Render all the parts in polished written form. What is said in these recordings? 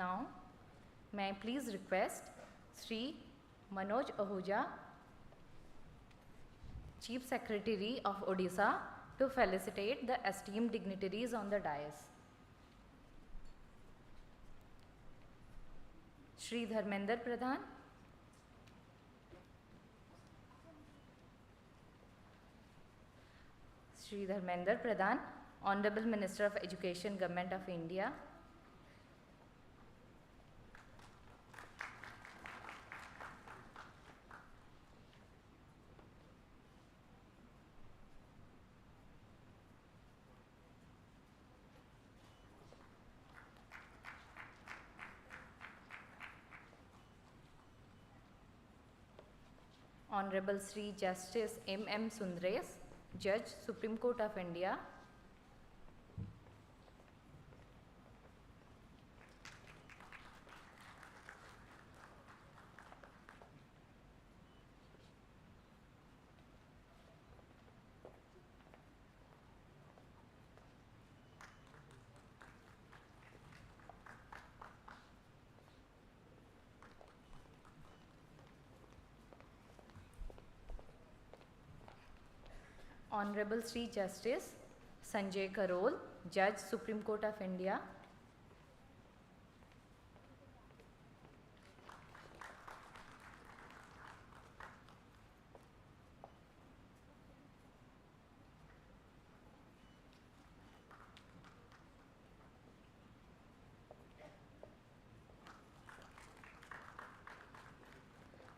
Now, may I please request Sri Manoj Ahuja, Chief Secretary of Odisha, to felicitate the esteemed dignitaries on the dais. Shri Dharmender Pradhan, Shri Dharmender Pradhan, Honorable Minister of Education, Government of India. Honorable Sri Justice M.M. Sundres, Judge, Supreme Court of India. Honorable Sri Justice Sanjay Karol, Judge, Supreme Court of India.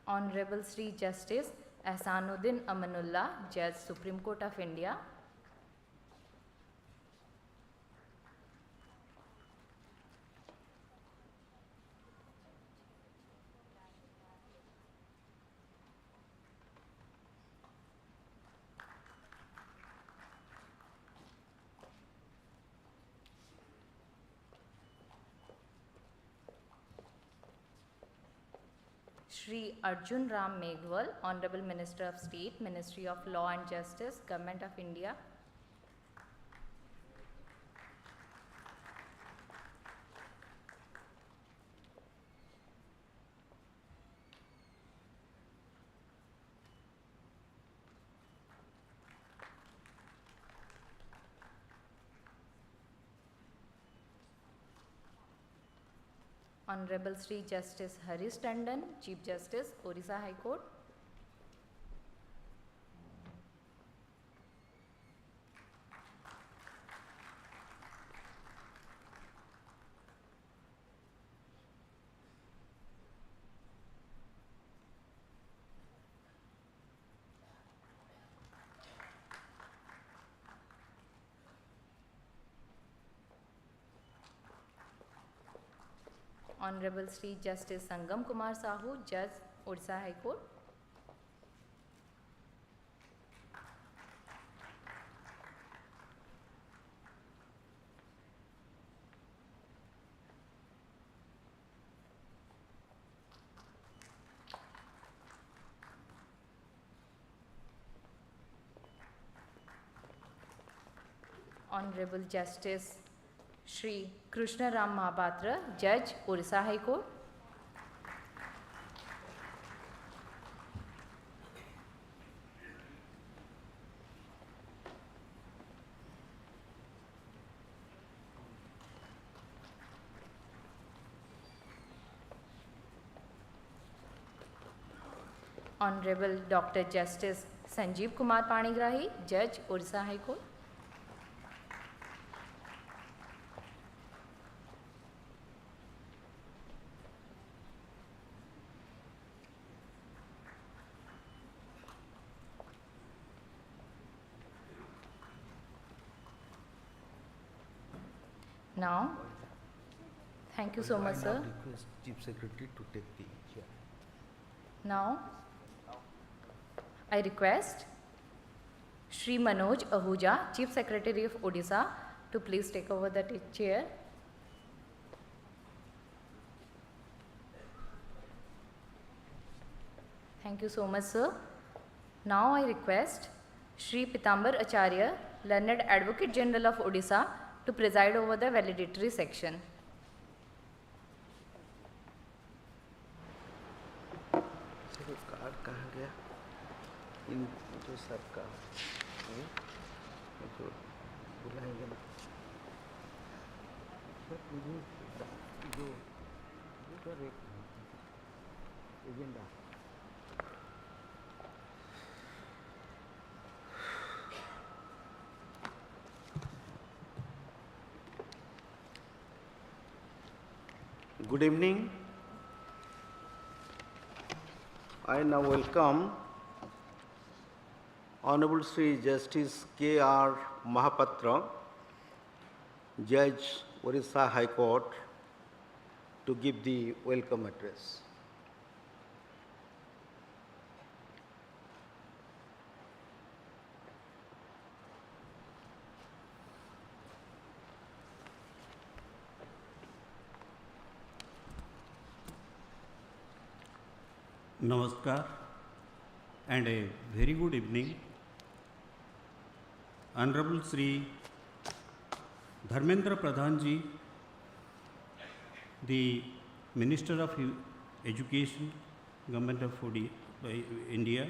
Honorable Sri Justice Ahsanuddin Amanullah, Judge, Supreme Court of India. Shri Arjun Ram Meghwal, Honorable Minister of State, Ministry of Law and Justice, Government of India. Honorable Sri Justice Harish Tandon, Chief Justice, Odisha High Court. Honorable Sri Justice Sangam Kumar Sahu, Judge, Odisha High Court. Honorable Justice Shri Krishna Ram Mahapatra, Judge, Odisha High Court. Honorable Dr. Justice Sanjeev Kumar Panigrahi, Judge, Odisha High Court. Now, thank you so much, sir. I now request Chief Secretary to take the chair. Now, I request Shri Manoj Ahuja, Chief Secretary of Odisha, to please take over the chair. Thank you so much, sir. Now I request Shri Pitambar Acharya, Learned Advocate General of Odisha, to preside over the valedictory section. Card कहाँ गया? इन जो sir का जो बुलाएंगे ना sir, जो sir एक agenda Good evening. I now welcome Honorable Sri Justice K.R. Mahapatra, Judge, Odisha High Court, to give the welcome address. Namaskar and a very good evening. Honorable Sri Dharmendra Pradhan ji, the Minister of Education, Government of India.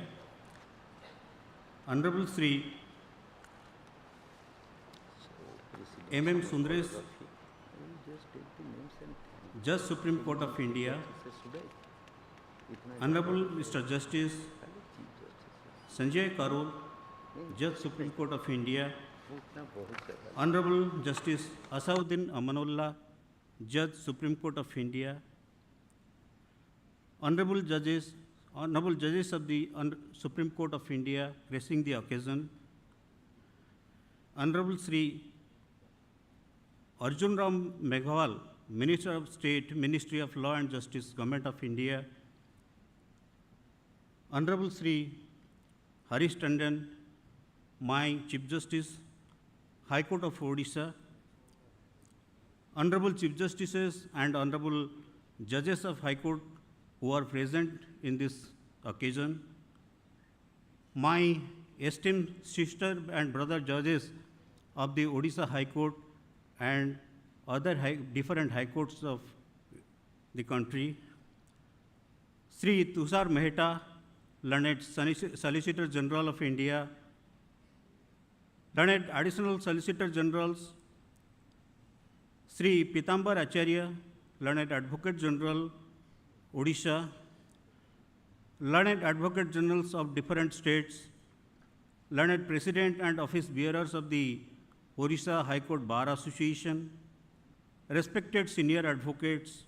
Honorable Sri M.M. Sundaresh, Judge Supreme Court of India. Honorable Mr. Justice Sanjay Karol, Judge Supreme Court of India. Honorable Justice Asauddin Amanullah, Judge Supreme Court of India. Honorable Judges of the Supreme Court of India gracing the occasion. Honorable Sri Arjun Ram Meghwal, Minister of State, Ministry of Law and Justice, Government of India. Honorable Sri Harish Tandon, my Chief Justice, High Court of Odisha. Honorable Chief Justices and Honorable Judges of High Court who are present in this occasion. My esteemed sister and brother judges of the Odisha High Court and other different high courts of the country. Sri Tushar Mehta, Learned Solicitor General of India, Learned Additional Solicitor Generals, Sri Pitambar Acharya, Learned Advocate General, Odisha, Learned Advocate Generals of different states, Learned President and Office Bearers of the Odisha High Court Bar Association, respected senior advocates,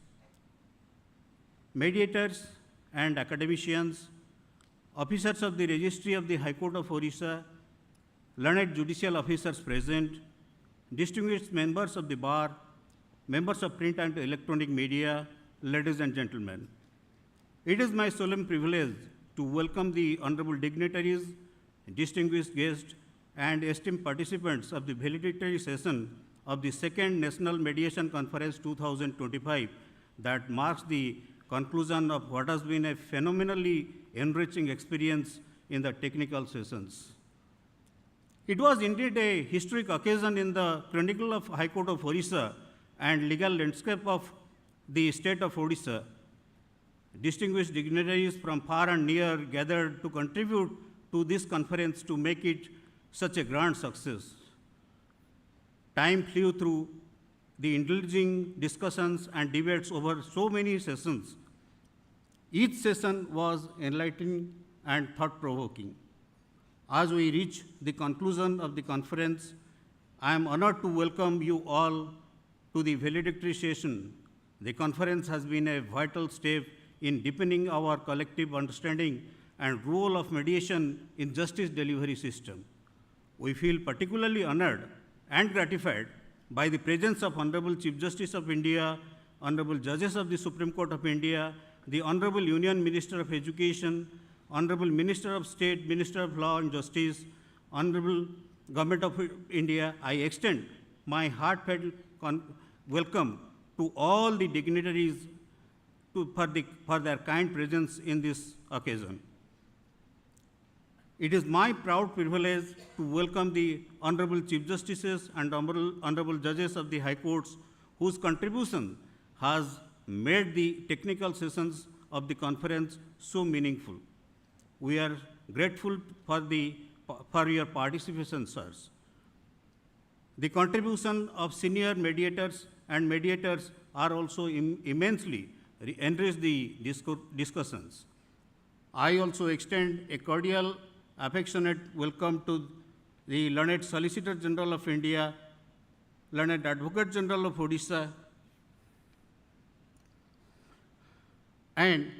mediators and academicians, officers of the Registry of the High Court of Odisha, learned judicial officers present, distinguished members of the bar, members of print and electronic media, ladies and gentlemen. It is my solemn privilege to welcome the honorable dignitaries, distinguished guests, and esteemed participants of the valedictory session of the second National Mediation Conference 2025 that marks the conclusion of what has been a phenomenally enriching experience in the technical sessions. It was indeed a historic occasion in the chronicle of High Court of Odisha and legal landscape of the state of Odisha. Distinguished dignitaries from far and near gathered to contribute to this conference to make it such a grand success. Time flew through the indulging discussions and debates over so many sessions. Each session was enlightening and thought-provoking. As we reach the conclusion of the conference, I am honored to welcome you all to the valedictory session. The conference has been a vital step in deepening our collective understanding and role of mediation in justice delivery system. We feel particularly honored and gratified by the presence of Honorable Chief Justice of India, Honorable Judges of the Supreme Court of India, the Honorable Union Minister of Education, Honorable Minister of State, Minister of Law and Justice, Honorable Government of India. I extend my heartfelt welcome to all the dignitaries for their kind presence in this occasion. It is my proud privilege to welcome the Honorable Chief Justices and Honorable Judges of the High Courts whose contribution has made the technical sessions of the conference so meaningful. We are grateful for your participation, sirs. The contribution of senior mediators and mediators are also immensely enrich the discussions. I also extend a cordial, affectionate welcome to the learned Solicitor General of India, learned Advocate General of Odisha, and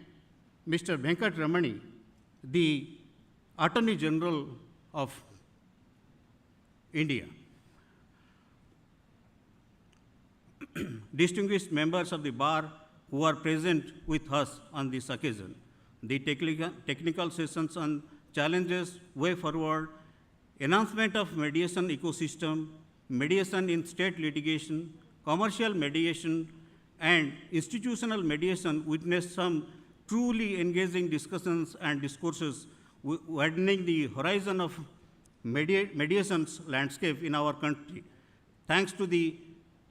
Mr. Venkat Ramani, the Attorney General of India. Distinguished members of the bar who are present with us on this occasion, the technical sessions on challenges, way forward, enhancement of mediation ecosystem, mediation in state litigation, commercial mediation, and institutional mediation witnessed some truly engaging discussions and discourses widening the horizon of mediation's landscape in our country. Thanks to the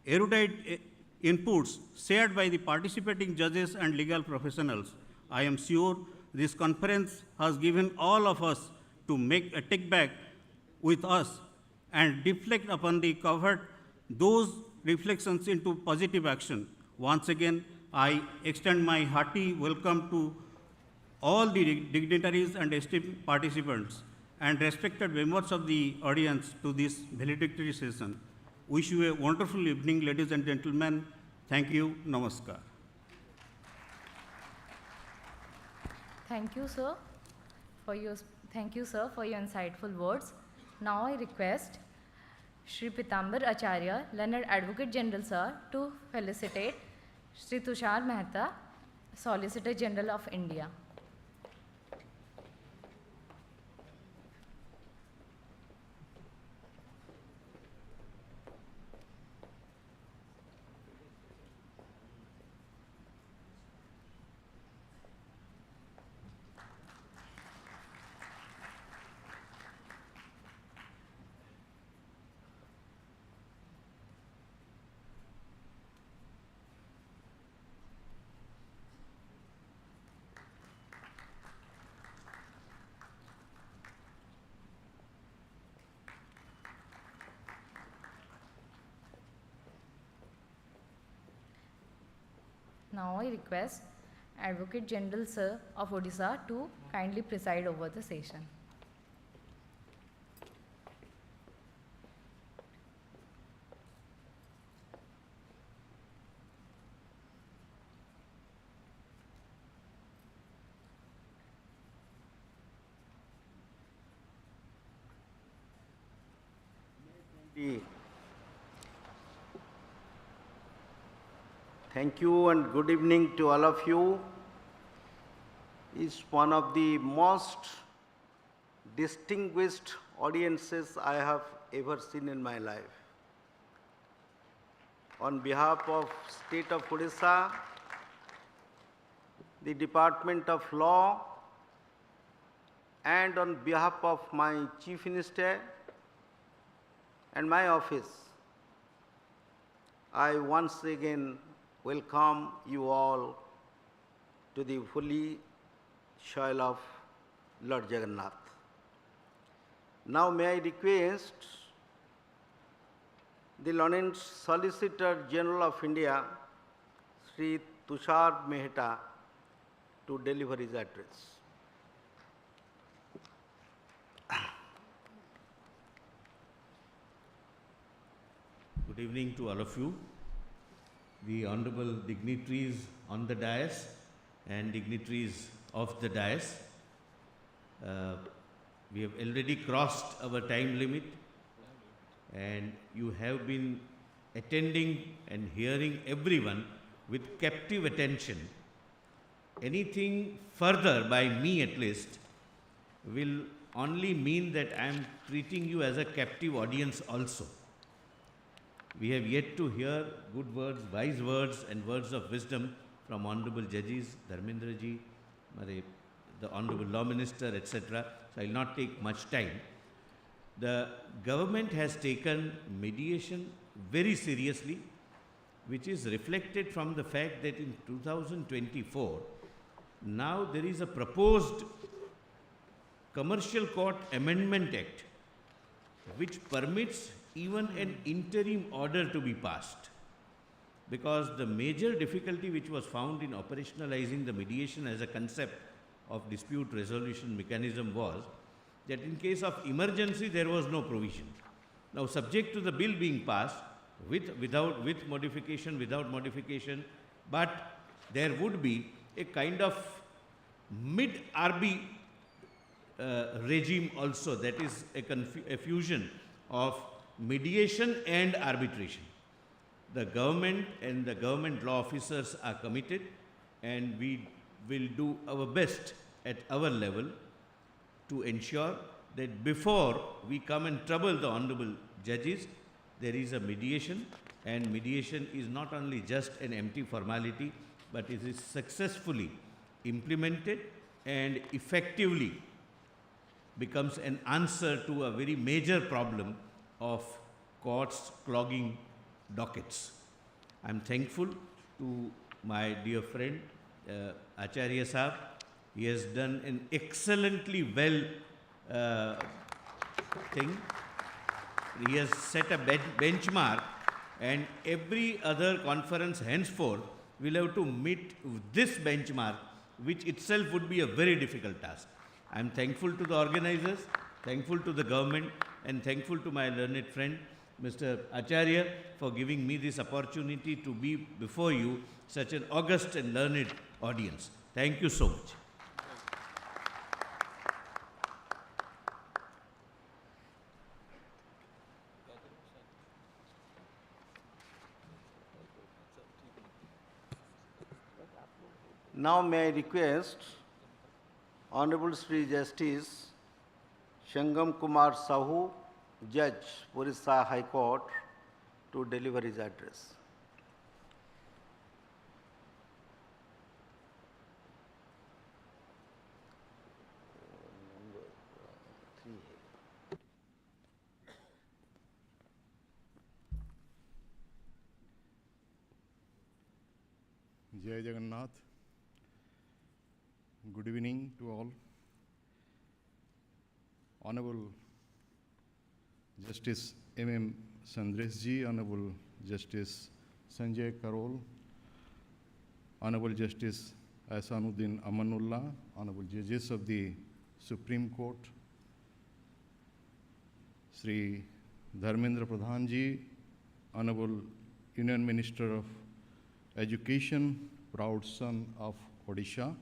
erudite inputs shared by the participating judges and legal professionals, I am sure this conference has given all of us to make a take back with us and reflect upon the covered those reflections into positive action. Once again, I extend my hearty welcome to all the dignitaries and esteemed participants and respected members of the audience to this valedictory session. Wish you a wonderful evening, ladies and gentlemen. Thank you. Namaskar. Thank you, sir, for your insightful words. Now I request Shri Pitambar Acharya, Learned Advocate General, sir, to felicitate Shri Tushar Mehta, Solicitor General of India. Now I request Advocate General Sir of Odisha to kindly preside over the session. Thank you and good evening to all of you. It's one of the most distinguished audiences I have ever seen in my life. On behalf of State of Odisha, the Department of Law, and on behalf of my Chief Minister and my office, I once again welcome you all to the holy soil of Lord Jagannath. Now may I request the Learned Solicitor General of India, Sri Tushar Mehta, to deliver his address. Good evening to all of you, the honorable dignitaries on the dais and dignitaries of the dais. We have already crossed our time limit and you have been attending and hearing everyone with captive attention. Anything further by me at least will only mean that I am treating you as a captive audience also. We have yet to hear good words, wise words and words of wisdom from honorable judges, Dharmendra ji, the honorable law minister, etc. So I will not take much time. The government has taken mediation very seriously, which is reflected from the fact that in 2024, now there is a proposed Commercial Court Amendment Act, which permits even an interim order to be passed. Because the major difficulty which was found in operationalizing the mediation as a concept of dispute resolution mechanism was that in case of emergency there was no provision. Now, subject to the bill being passed with modification, but there would be a kind of mid-RB regime also, that is a fusion of mediation and arbitration. The government and the government law officers are committed, and we will do our best at our level to ensure that before we come and trouble the honorable judges, there is a mediation, and mediation is not only just an empty formality, but it is successfully implemented and effectively becomes an answer to a very major problem of courts clogging dockets. I am thankful to my dear friend Acharya Saab. He has done an excellently well thing. He has set a benchmark, and every other conference henceforth will have to meet this benchmark, which itself would be a very difficult task. I am thankful to the organizers, thankful to the government, and thankful to my learned friend, Mr. Acharya, for giving me this opportunity to be before you, such an august and learned audience. Thank you so much. Now may I request Honorable Sri Justice Shangam Kumar Sahu, Judge, Odisha High Court, to deliver his address. Jai Jagannath. Good evening to all. Honorable Justice M.M. Sandresh Ji, Honorable Justice Sanjay Karol, Honorable Justice Ahsanuddin Amanullah, Honorable Judges of the Supreme Court, Sri Dharmendra Pradhan Ji, Honorable Union Minister of Education, proud son of Odisha,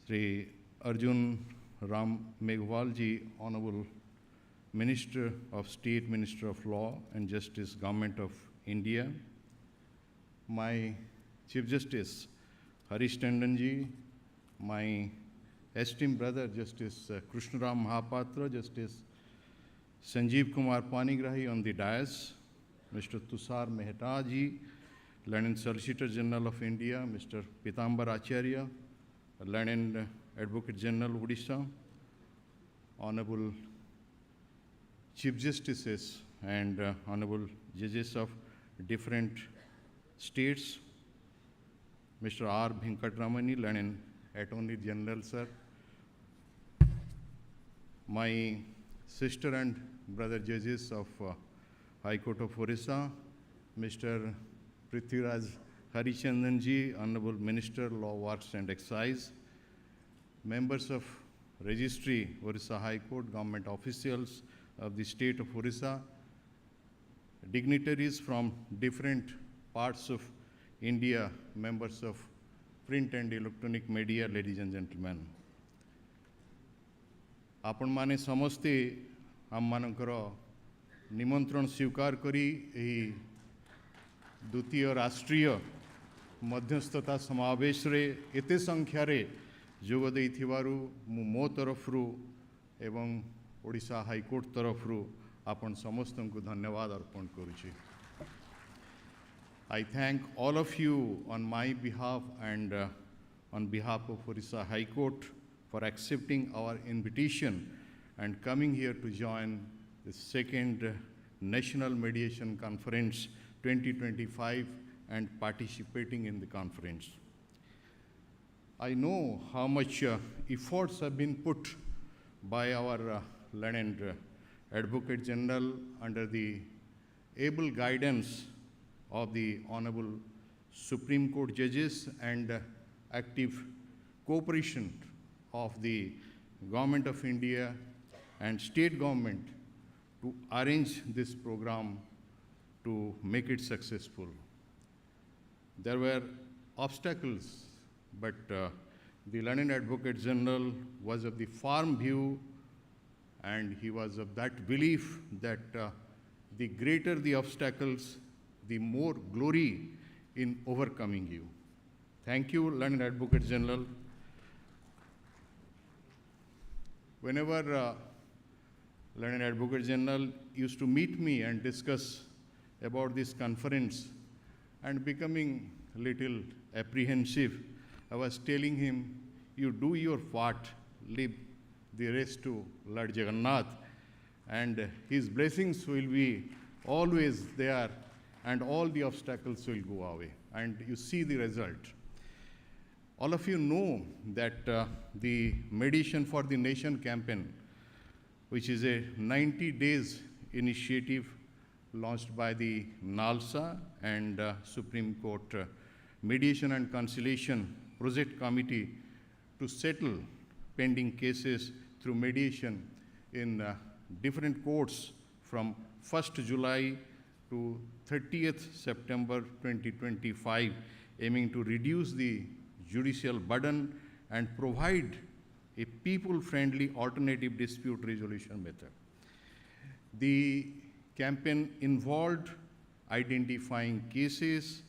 Sri Arjun Ram Meghwal Ji, Honorable Minister of State, Minister of Law and Justice, Government of India, my Chief Justice Harish Tandon Ji, my esteemed brother Justice Krishnaram Mahapatra, Justice Sanjeev Kumar Panigrahi on the dais, Mr. Tushar Mehta Ji, Learned Solicitor General of India, Mr. Pitambar Acharya, Learned Advocate General Odisha, Honorable Chief Justices and Honorable Judges of different states, Mr. R. Venkatramani, Learned Attorney General, sir, my sister and brother judges of High Court of Odisha, Mr. Prithviraj Harichandan Ji, Honorable Minister, Law, Works and Excise, members of Registry, Odisha High Court, government officials of the state of Odisha, dignitaries from different parts of India, members of print and electronic media, ladies and gentlemen. आपण माने समस्ते आम मानकर निमंत्रण स्वीकार करी एही द्वितीय राष्ट्रीय मध्यस्थता समावेश रे एते संख्या रे जोग देइथिबारु मो तरफरु एवं ओडिशा हाईकोर्ट तरफरु आपण समस्तंकु धन्यवाद अर्पण करूछि. I thank all of you on my behalf and on behalf of Odisha High Court for accepting our invitation and coming here to join the second National Mediation Conference 2025 and participating in the conference. I know how much efforts have been put by our learned Advocate General under the able guidance of the Honorable Supreme Court judges and active cooperation of the Government of India and state government to arrange this program to make it successful. There were obstacles, but the Learned Advocate General was of the firm view, and he was of that belief that the greater the obstacles, the more glory in overcoming you. Thank you, Learned Advocate General. Whenever Learned Advocate General used to meet me and discuss about this conference and becoming a little apprehensive, I was telling him, you do your part, leave the rest to Lord Jagannath, and his blessings will be always there, and all the obstacles will go away. And you see the result. All of you know that the Mediation for the Nation campaign, which is a 90 days initiative launched by the NALSA and Supreme Court Mediation and Conciliation Project Committee to settle pending cases through mediation in different courts from 1st July to 30th September 2025, aiming to reduce the judicial burden and provide a people-friendly alternative dispute resolution method. The campaign involved identifying cases,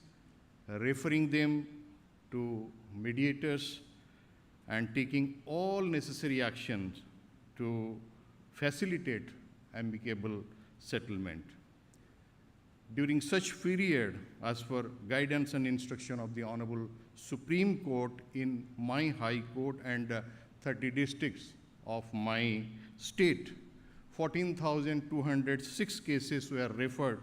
referring them to mediators, and taking all necessary actions to facilitate amicable settlement. During such period, as per guidance and instruction of the Honorable Supreme Court in my High Court and 30 districts of my state, 14,206 cases were referred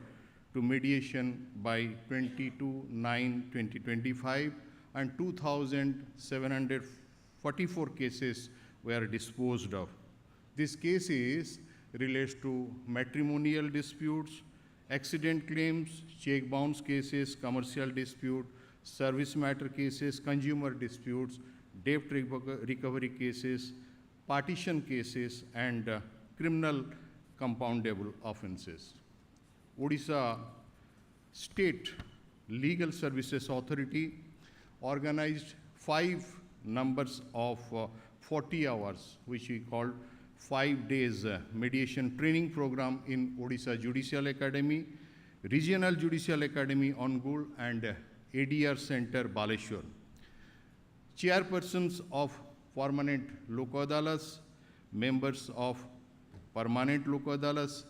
to mediation by 22/9/2025, and 2,744 cases were disposed of. These cases relates to matrimonial disputes, accident claims, check bounce cases, commercial dispute, service matter cases, consumer disputes, debt recovery cases, partition cases, and criminal compoundable offenses. Odisha State Legal Services Authority organized 5 numbers of 40 hours, which we called 5 days mediation training program in Odisha Judicial Academy, Regional Judicial Academy Ongul, and ADR Center Baleshwar. Chairpersons of permanent Lokadalas, members of permanent Lokadalas,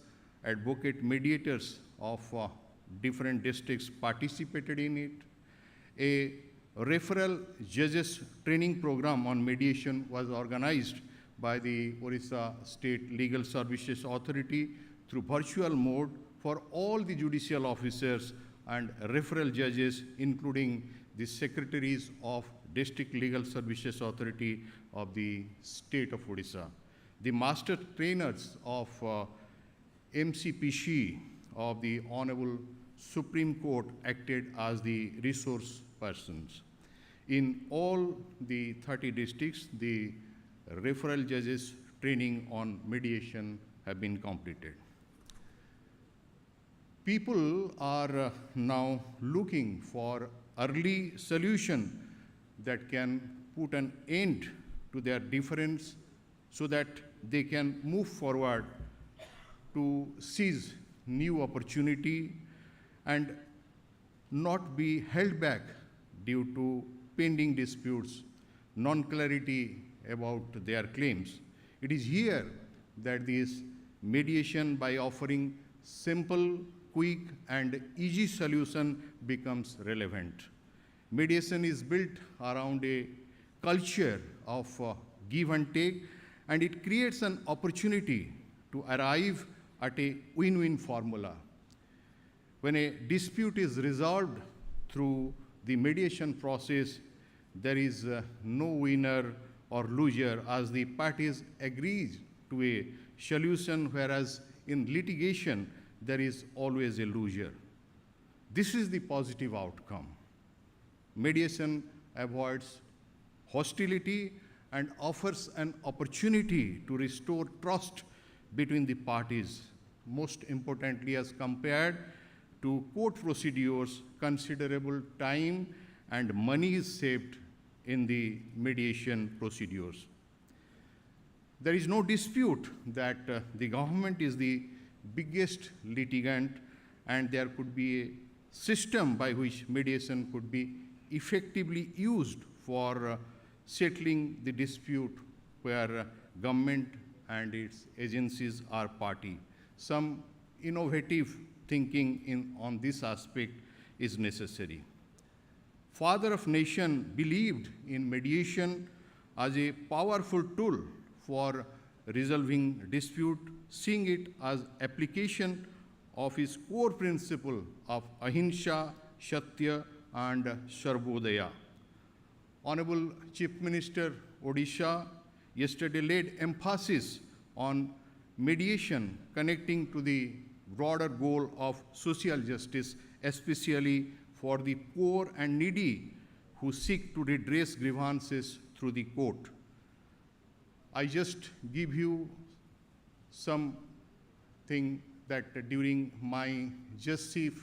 advocate mediators of different districts participated in it. A referral judges training program on mediation was organized by the Odisha State Legal Services Authority through virtual mode for all the judicial officers and referral judges, including the secretaries of District Legal Services Authority of the state of Odisha. The master trainers of MCPC of the Honorable Supreme Court acted as the resource persons. In all the 30 districts, the referral judges training on mediation have been completed. People are now looking for early solution that can put an end to their difference so that they can move forward to seize new opportunity and not be held back due to pending disputes, non-clarity about their claims. It is here that this mediation, by offering simple, quick, and easy solution, becomes relevant. Mediation is built around a culture of give and take, and it creates an opportunity to arrive at a win-win formula. When a dispute is resolved through the mediation process, there is no winner or loser, as the parties agree to a solution, whereas in litigation there is always a loser. This is the positive outcome. Mediation avoids hostility and offers an opportunity to restore trust between the parties. Most importantly, as compared to court procedures, considerable time and money is saved in the mediation procedures. There is no dispute that the government is the biggest litigant, and there could be a system by which mediation could be effectively used for settling the dispute where government and its agencies are party. Some innovative thinking on this aspect is necessary. Father of Nation believed in mediation as a powerful tool for resolving dispute, seeing it as application of his core principle of ahimsa, satya, and sarvodaya. Honorable Chief Minister Odisha yesterday laid emphasis on mediation connecting to the broader goal of social justice, especially for the poor and needy who seek to redress grievances through the court. I just give you something that during my justice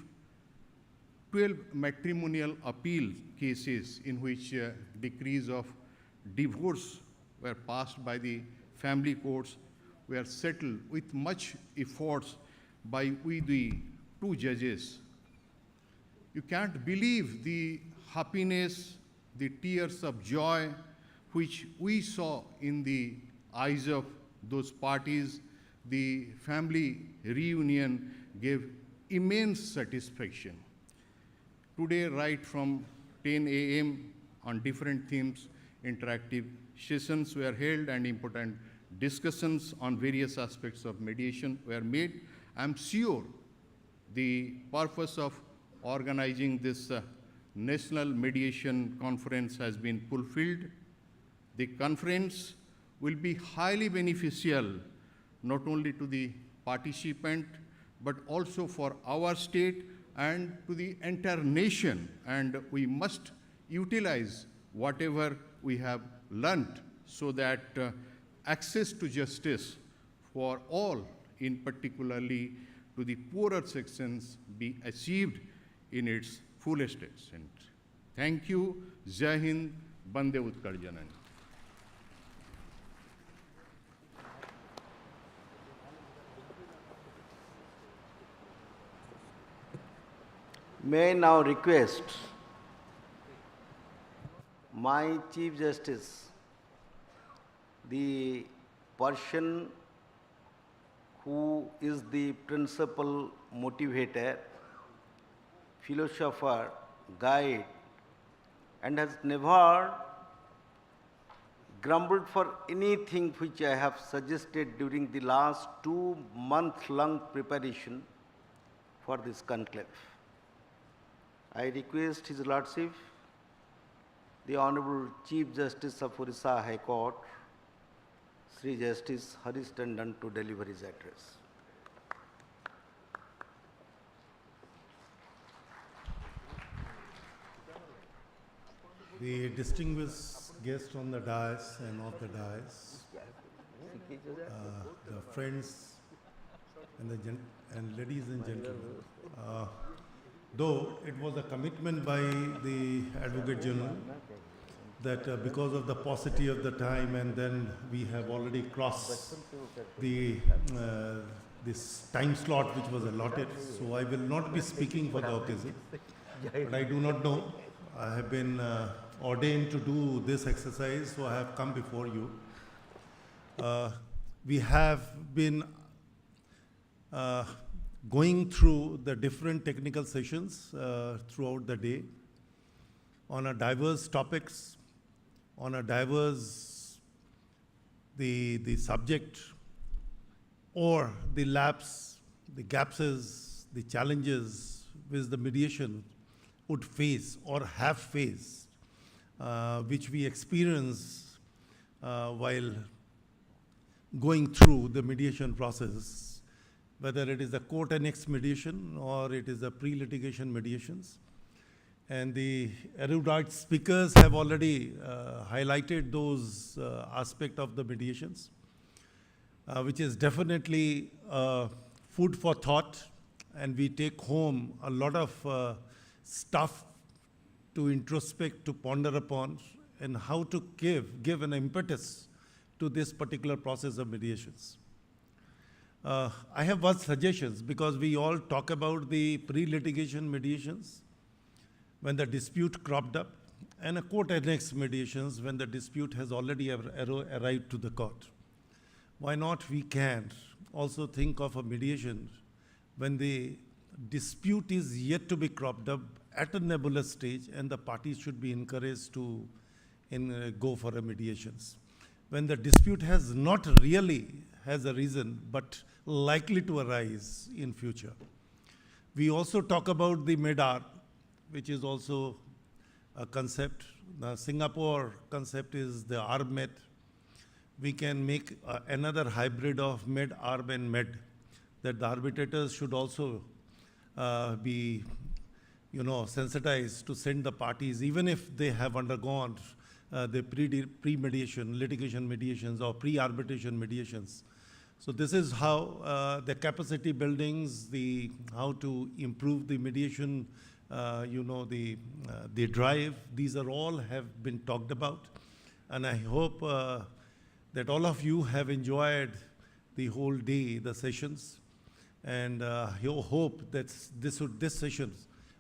12 matrimonial appeal cases in which decrees of divorce were passed by the family courts were settled with much efforts by we the two judges. You can't believe the happiness, the tears of joy which we saw in the eyes of those parties. The family reunion gave immense satisfaction. Today, right from 10 a.m. on different themes, interactive sessions were held and important discussions on various aspects of mediation were made. I'm sure the purpose of organizing this National Mediation Conference has been fulfilled. The conference will be highly beneficial not only to the participant but also for our state and to the entire nation, and we must utilize whatever we have learnt so that access to justice for all, in particularly to the poorer sections, be achieved in its fullest extent. Thank you. Jai Hind, Bande Utkal Janani. May I now request my Chief Justice, the person who is the principal motivator, philosopher, guide, and has never grumbled for anything which I have suggested during the last 2-month-long preparation for this conclave. I request His Lordship, the Honorable Chief Justice of Odisha High Court, Sri Justice Harish Tandon, to deliver his address. The distinguished guests on the dais and off the dais, the friends and ladies and gentlemen, though it was a commitment by the Advocate General that because of the paucity of the time, and then we have already crossed the this time slot which was allotted, so I will not be speaking for the occasion. But I do not know. I have been ordained to do this exercise, so I have come before you. We have been going through the different technical sessions throughout the day on a diverse topics, on a diverse the subject or the lapse, the gaps, the challenges which the mediation would face or have faced which we experience while going through the mediation process, whether it is the court annexed mediation or it is the pre-litigation mediations. And the erudite speakers have already highlighted those aspects of the mediations, which is definitely food for thought, and we take home a lot of stuff to introspect, to ponder upon, and how to give an impetus to this particular process of mediations. I have one suggestion, because we all talk about the pre-litigation mediations when the dispute cropped up, and a court-annexed mediations when the dispute has already arrived to the court. Why not we can also think of a mediation when the dispute is yet to be cropped up at a nebulous stage, and the parties should be encouraged to go for a mediations. When the dispute has not really has a reason, but likely to arise in future. We also talk about the MEDAR, which is also a concept. The Singapore concept is the ARB-MED. We can make another hybrid of MED, ARB, and MED, that the arbitrators should also be sensitized to send the parties, even if they have undergone the pre-mediation, litigation mediations, or pre-arbitration mediations. So this is how the capacity buildings, how to improve the mediation, the drive, these are all have been talked about. And I hope that all of you have enjoyed the whole day, the sessions. And hope that this session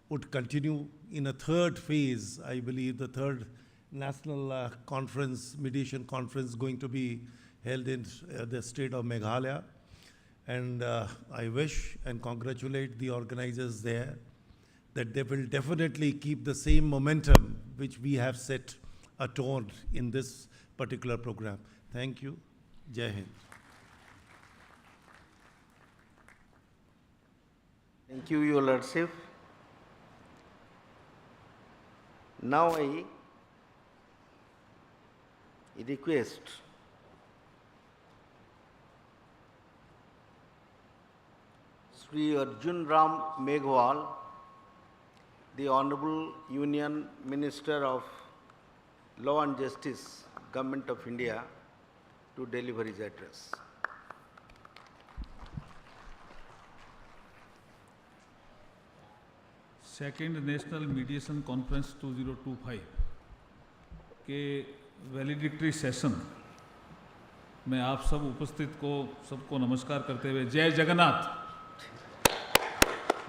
would continue in a third phase. I believe the third national conference, mediation conference, going to be held in the state of Meghalaya. And I wish and congratulate the organizers there that they will definitely keep the same momentum which we have set a tone in this particular program. Thank you. Jai Hind. Thank you, Your Lordship. Now I request Sri Arjun Ram Meghwal, the Honorable Union Minister of Law and Justice, Government of India, to deliver his address. Second national mediation conference 2025 के valedictory session में आप सब उपस्थित को सबको नमस्कार करते हुए जय जगन्नाथ।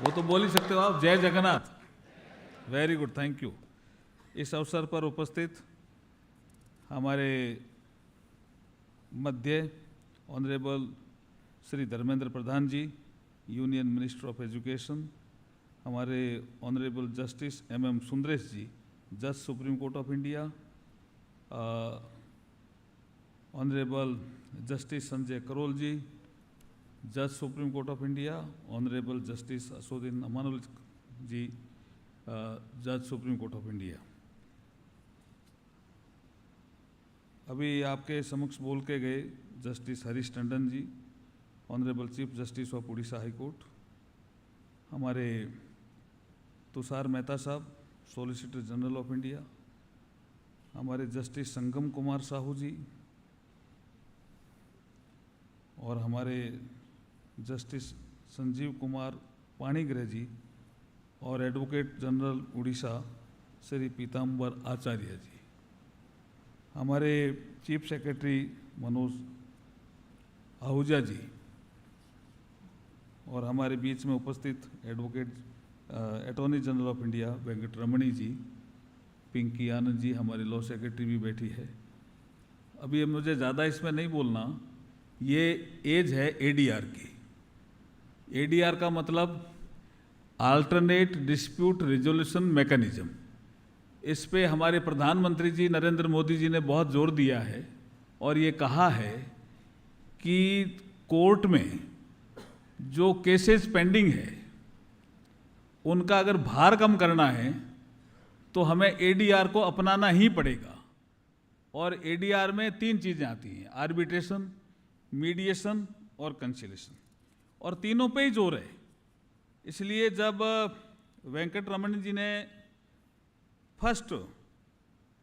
वो तो बोल ही सकते हो आप, जय Jagannath. Very good, thank you. इस अवसर पर उपस्थित हमारे मध्य honourable Shri Dharmendra Pradhan ji, union minister of education, हमारे ऑनरेबल जस्टिस MM सुंदरेश जी, जज supreme court of India, honourable justice Sanjay Karol जी, जज supreme court of India, honourable justice Asaduddin अमानुल जी, जज सुप्रीम कोर्ट ऑफ इंडिया। अभी आपके समक्ष बोल के गए justice Harish Tandon ji, honourable chief justice of Orissa high court, हमारे Tushar Mehta sahab, solicitor general of India, हमारे जस्टिस संगम कुमार साहू जी, और हमारे जस्टिस संजीव कुमार पाणिग्रह जी, और एडवोकेट जनरल उड़ीसा श्री पीताम्बर आचार्य जी, हमारे चीफ सेक्रेटरी मनोज आहूजा जी, और हमारे बीच में उपस्थित advocate attorney general of India Venkat Ramani ji, Pinky Anand ji, हमारी लॉ सेक्रेटरी भी बैठी है। अभी मुझे ज़्यादा इसमें नहीं बोलना, ये एज है ADR की। ADR का मतलब अल्टरनेट डिस्प्यूट रिजोल्यूशन मैकेनिज्म। इस पे हमारे प्रधानमंत्री जी नरेंद्र मोदी जी ने बहुत जोर दिया है और ये कहा है कि कोर्ट में जो केसेस पेंडिंग है उनका अगर भार कम करना है तो हमें एडीआर को अपनाना ही पड़ेगा। और एडीआर में 3 चीज़ें आती हैं, आर्बिट्रेशन, मीडिएशन और कंसिलिएशन, और तीनों पे ही जोर है। इसलिए जब वेंकट रमन जी ने first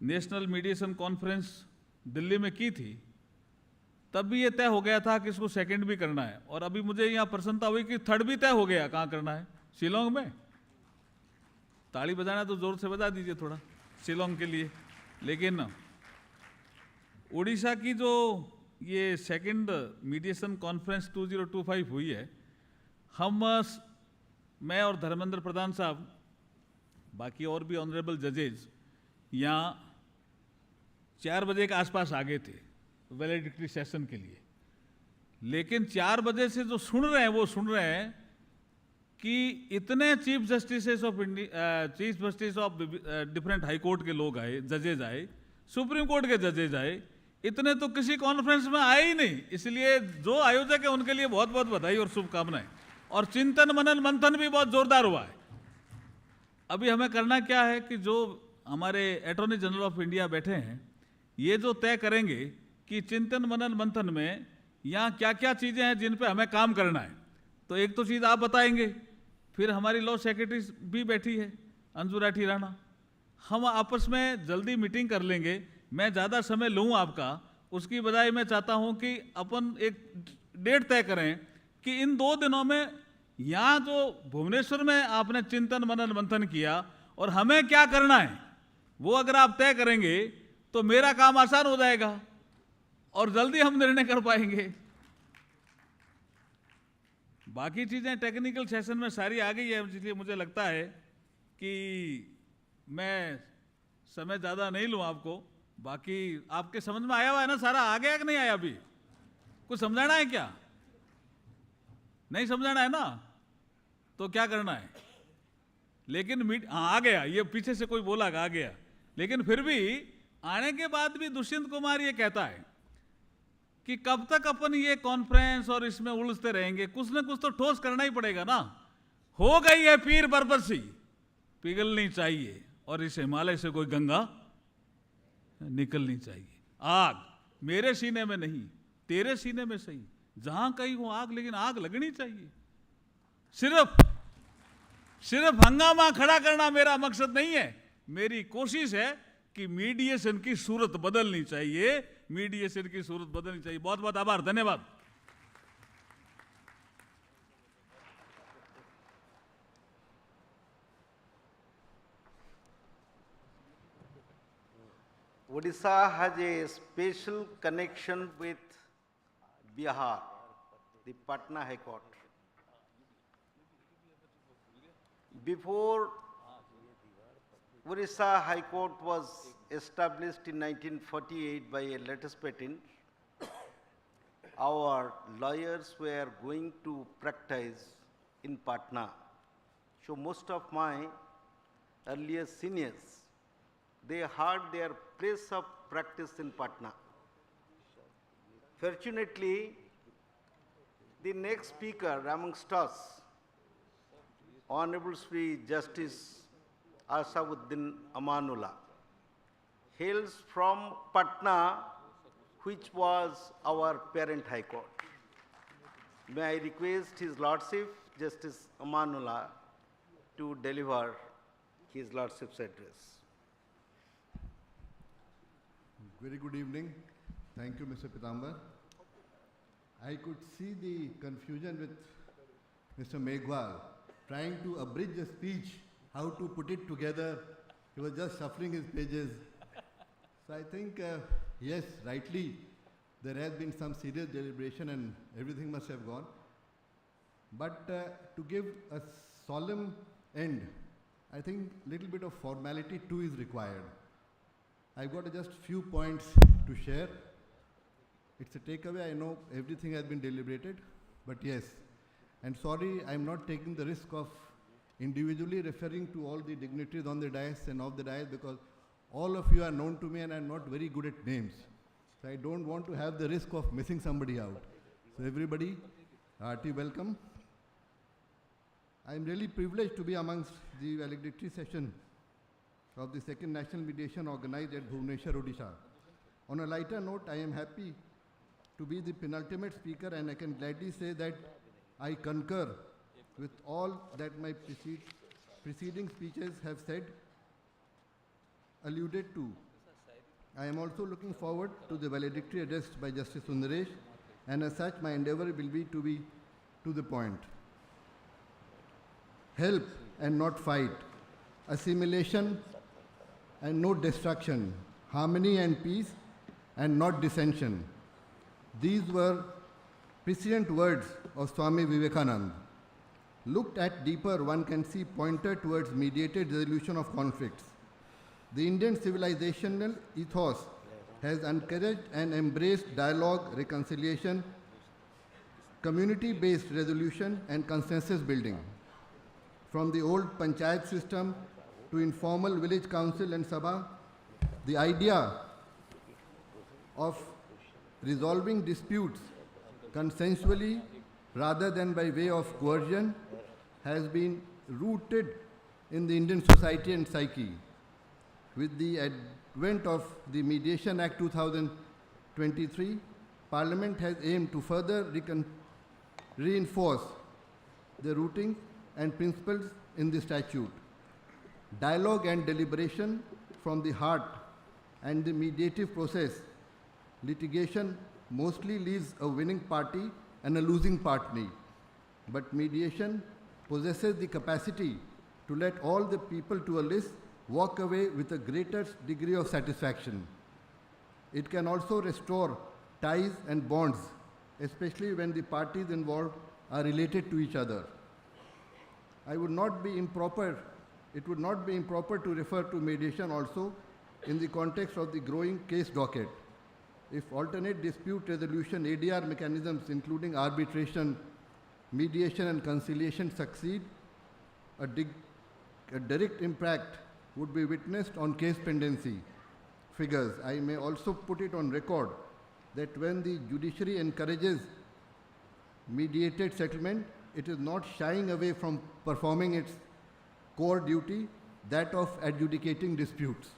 national mediation conference Delhi में की थी, तब भी ये तय हो गया था कि इसको सेकंड भी करना है, और अभी मुझे यहाँ प्रसन्नता हुई कि थर्ड भी तय हो गया। कहाँ करना है? शिलोंग में। ताली बजाना तो जोर से बजा दीजिए थोड़ा शिलोंग के लिए। लेकिन उड़ीसा की जो ये सेकंड मीडिएशन कॉन्फ्रेंस 2025 हुई है, मैं और धर्मेंद्र प्रधान साहब, बाकी और भी ऑनरेबल जजेज यहाँ 4 बजे के आसपास आ गए थे वैलेडिक्टरी सेशन के लिए। लेकिन 4 बजे से जो सुन रहे हैं वो सुन रहे हैं कि इतने chief justice of different high court के लोग आए, जजेज आए, सुप्रीम कोर्ट के जजेज आए, इतने तो किसी कॉन्फ्रेंस में आए ही नहीं। इसलिए जो आयोजक है उनके लिए बहुत बहुत बधाई और शुभकामनाएं। और चिंतन मनन मंथन भी बहुत जोरदार हुआ है। अभी हमें करना क्या है कि जो हमारे अटॉर्नी जनरल ऑफ इंडिया बैठे हैं, ये जो तय करेंगे कि चिंतन मनन मंथन में यहाँ क्या क्या चीज़ें हैं जिन पे हमें काम करना है। तो एक तो चीज़ आप बताएंगे, फिर हमारी लॉ सेक्रेटरी भी बैठी है अंजू राठी राणा, हम आपस में जल्दी मीटिंग कर लेंगे। मैं ज़्यादा समय लूँ आपका, उसकी बजाय मैं चाहता हूँ कि अपन एक डेट तय करें कि इन 2 दिनों में यहाँ जो भुवनेश्वर में आपने चिंतन मनन मंथन किया और हमें क्या करना है, वो अगर आप तय करेंगे तो मेरा काम आसान हो जाएगा और जल्दी हम निर्णय कर पाएंगे। बाकी चीज़ें टेक्निकल सेशन में सारी आ गई है, इसलिए मुझे लगता है कि मैं समय ज़्यादा नहीं लूँ आपको। बाकी आपके समझ में आया हुआ है ना सारा? आ गया कि नहीं आया? अभी कुछ समझाना है क्या? नहीं समझाना है ना? तो क्या करना है? लेकिन आ गया, ये पीछे से कोई बोला आ गया, लेकिन फिर भी आने के बाद भी दुष्यंत कुमार ये कहता है कि कब तक अपन ये कॉन्फ्रेंस और इसमें उलझते रहेंगे, कुछ ना कुछ तो ठोस करना ही पड़ेगा ना। हो गई है पीर बरबसी, पिघलनी चाहिए और इस हिमालय से कोई गंगा निकलनी चाहिए। आग मेरे सीने में नहीं, तेरे सीने में सही, जहां कहीं हो आग, लेकिन आग लगनी चाहिए। सिर्फ हंगामा खड़ा करना मेरा मकसद नहीं है। मेरी कोशिश है कि मीडिएशन की सूरत बदलनी चाहिए, मीडिएशन की सूरत बदलनी चाहिए। बहुत बहुत आभार, धन्यवाद। Odisha has a special connection with Bihar, the Patna High Court. Before Odisha High Court was established in 1948 by a latest patent, our lawyers were going to practice in Patna. So most of my earlier seniors, they had their place of practice in Patna. Fortunately, the next speaker amongst us, Honorable Sri Justice Asauddin Amanullah, hails from Patna, which was our parent High Court. May I request His Lordship, Justice Amanullah, to deliver His Lordship's address. Very good evening. Thank you, Mr. Pitambar. I could see the confusion with Mr. Meghwal trying to abridge the speech, how to put it together. He was just shuffling his pages. So I think, yes, rightly, there has been some serious deliberation and everything must have gone. But to give a solemn end, I think little bit of formality too is required. I've got just few points to share. It's a takeaway. I know everything has been deliberated, but yes. And sorry, I'm not taking the risk of individually referring to all the dignitaries on the dais and off the dais, because all of you are known to me and I'm not very good at names. So I don't want to have the risk of missing somebody out. So everybody, hearty welcome. I'm really privileged to be amongst the valedictory session of the second national mediation organized at Bhubaneswar, Odisha. On a lighter note, I am happy to be the penultimate speaker, and I can gladly say that I concur with all that my preceding speeches have said, alluded to. I am also looking forward to the valedictory addressed by Justice Sundaresh, and as such my endeavor will be to the point. Help and not fight, assimilation and no destruction, harmony and peace and not dissension. These were prescient words of Swami Vivekananda. Looked at deeper, one can see pointer towards mediated resolution of conflicts. The Indian civilizational ethos has encouraged and embraced dialogue, reconciliation, community-based resolution, and consensus building. From the old panchayat system to informal village council and sabha, the idea of resolving disputes consensually rather than by way of coercion has been rooted in the Indian society and psyche. With the advent of the Mediation Act 2023, Parliament has aimed to further reinforce the rooting and principles in the statute. Dialogue and deliberation from the heart and the mediative process, litigation mostly leaves a winning party and a losing party. But mediation possesses the capacity to let all the people to a list walk away with a greater degree of satisfaction. It can also restore ties and bonds, especially when the parties involved are related to each other. It would not be improper to refer to mediation also in the context of the growing case docket. If alternate dispute resolution ADR mechanisms including arbitration, mediation and conciliation succeed, a direct impact would be witnessed on case pendency figures. I may also put it on record that when the judiciary encourages mediated settlement, it is not shying away from performing its core duty, that of adjudicating disputes.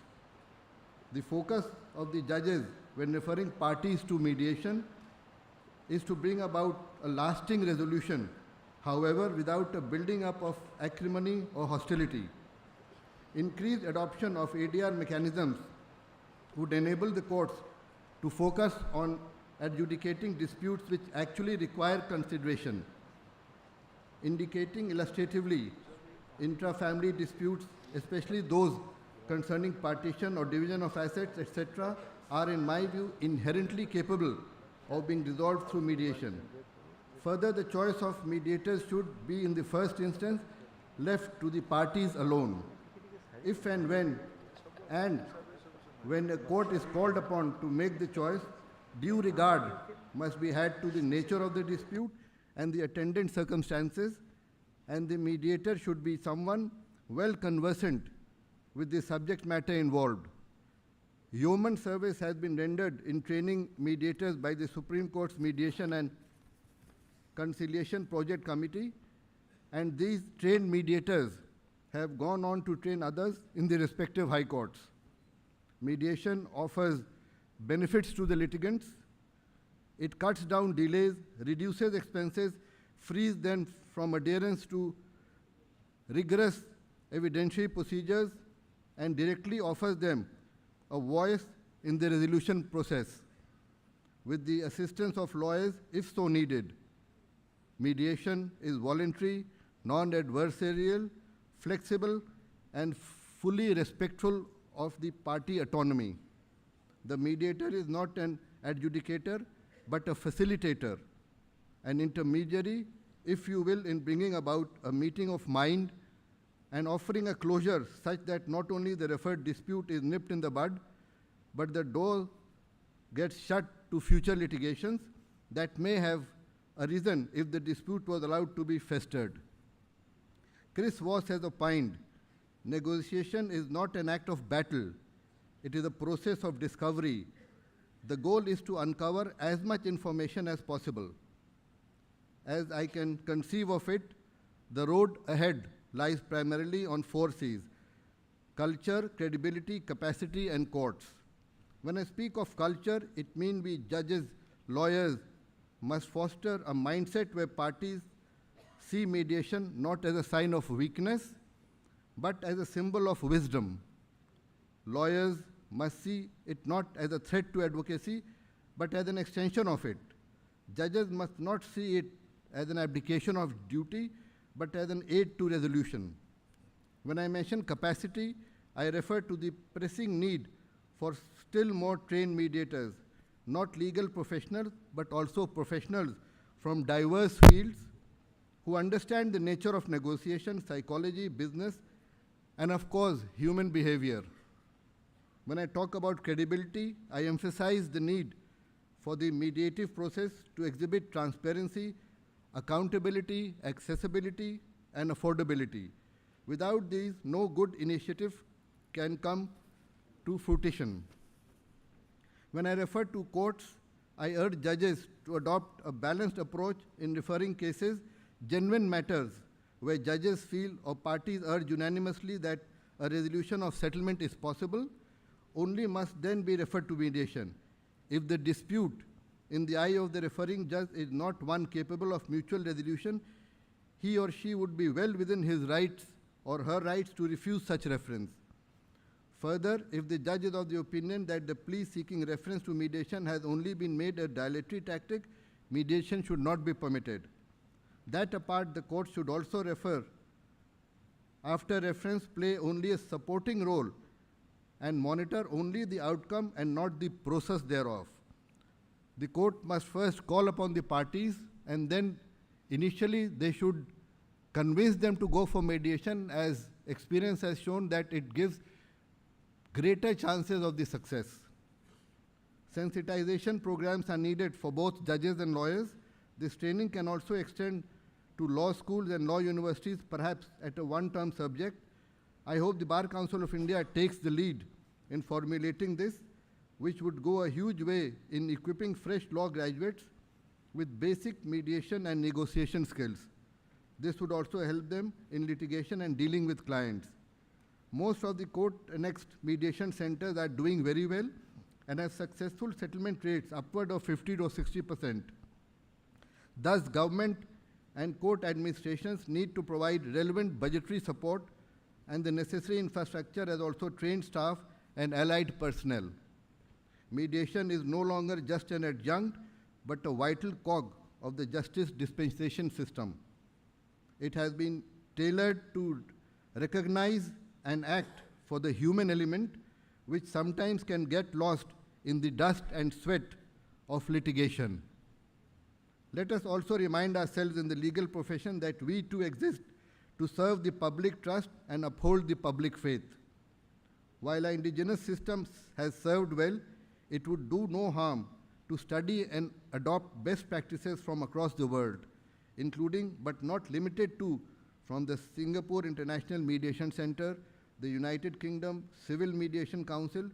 The focus of the judges when referring parties to mediation is to bring about a lasting resolution, however, without a building up of acrimony or hostility. Increased adoption of ADR mechanisms would enable the courts to focus on adjudicating disputes which actually require consideration. Indicating illustratively, intra-family disputes, especially those concerning partition or division of assets, etc., are in my view inherently capable of being resolved through mediation. Further, the choice of mediators should be in the first instance left to the parties alone. If and when a court is called upon to make the choice, due regard must be had to the nature of the dispute and the attendant circumstances, and the mediator should be someone well conversant with the subject matter involved. Yeoman service has been rendered in training mediators by the Supreme Court's Mediation and Conciliation Project Committee, and these trained mediators have gone on to train others in the respective high courts. Mediation offers benefits to the litigants. It cuts down delays, reduces expenses, frees them from adherence to rigorous evidentiary procedures, and directly offers them a voice in the resolution process with the assistance of lawyers if so needed. Mediation is voluntary, non-adversarial, flexible, and fully respectful of the party autonomy. The mediator is not an adjudicator, but a facilitator, an intermediary, if you will, in bringing about a meeting of mind and offering a closure such that not only the referred dispute is nipped in the bud, but the door gets shut to future litigations that may have arisen if the dispute was allowed to be festered. Chris Voss has opined, negotiation is not an act of battle, it is a process of discovery. The goal is to uncover as much information as possible. As I can conceive of it, the road ahead lies primarily on 4 C's: culture, credibility, capacity, and courts. When I speak of culture, it means we judges, lawyers must foster a mindset where parties see mediation not as a sign of weakness, but as a symbol of wisdom. Lawyers must see it not as a threat to advocacy, but as an extension of it. Judges must not see it as an abdication of duty, but as an aid to resolution. When I mention capacity, I refer to the pressing need for still more trained mediators, not legal professionals, but also professionals from diverse fields who understand the nature of negotiation, psychology, business, and of course, human behavior. When I talk about credibility, I emphasize the need for the mediative process to exhibit transparency, accountability, accessibility, and affordability. Without these, no good initiative can come to fruition. When I refer to courts, I urge judges to adopt a balanced approach in referring cases, genuine matters, where judges feel or parties urge unanimously that a resolution of settlement is possible, only must then be referred to mediation. If the dispute in the eye of the referring judge is not one capable of mutual resolution, he or she would be well within his rights or her rights to refuse such reference. Further, if the judge is of the opinion that the plea seeking reference to mediation has only been made a dilatory tactic, mediation should not be permitted. That apart, the court should also refer, after reference, play only a supporting role and monitor only the outcome and not the process thereof. The court must first call upon the parties, and then initially they should convince them to go for mediation, as experience has shown that it gives greater chances of the success. Sensitization programs are needed for both judges and lawyers. This training can also extend to law schools and law universities, perhaps at a one-term subject. I hope the Bar Council of India takes the lead in formulating this, which would go a huge way in equipping fresh law graduates with basic mediation and negotiation skills. This would also help them in litigation and dealing with clients. Most of the court-annexed mediation centers are doing very well and have successful settlement rates upward of 50 to 60%. Thus, government and court administrations need to provide relevant budgetary support and the necessary infrastructure, as also trained staff and allied personnel. Mediation is no longer just an adjunct, but a vital cog of the justice dispensation system. It has been tailored to recognize and act for the human element, which sometimes can get lost in the dust and sweat of litigation. Let us also remind ourselves in the legal profession that we too exist to serve the public trust and uphold the public faith. While our indigenous systems has served well, it would do no harm to study and adopt best practices from across the world, including but not limited to from the Singapore International Mediation Center, the United Kingdom Civil Mediation Council,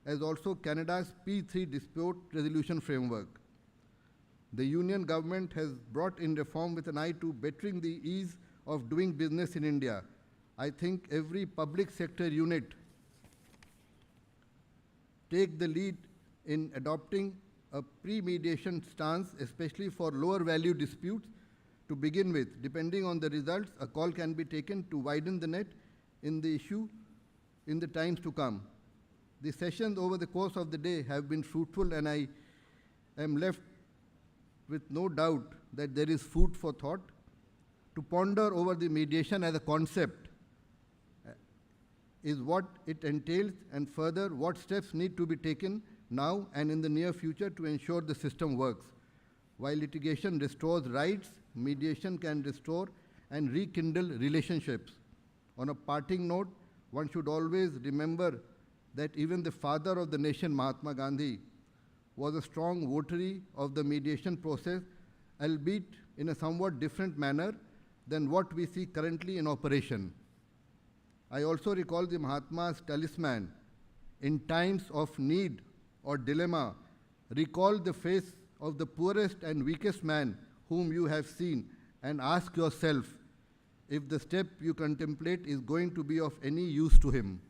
as also Canada's P3 Dispute Resolution Framework. The Union government has brought in reform with an eye to bettering the ease of doing business in India. I think every public sector unit take the lead in adopting a pre-mediation stance, especially for lower value disputes. To begin with, depending on the results, a call can be taken to widen the net in the issue in the times to come. The sessions over the course of the day have been fruitful, and I am left with no doubt that there is food for thought to ponder over the mediation as a concept, is what it entails, and further what steps need to be taken now and in the near future to ensure the system works. While litigation restores rights, mediation can restore and rekindle relationships. On a parting note, one should always remember that even the father of the nation, Mahatma Gandhi, was a strong votary of the mediation process, albeit in a somewhat different manner than what we see currently in operation. I also recall the Mahatma's talisman: in times of need or dilemma, recall the face of the poorest and weakest man whom you have seen, and ask yourself if the step you contemplate is going to be of any use to him.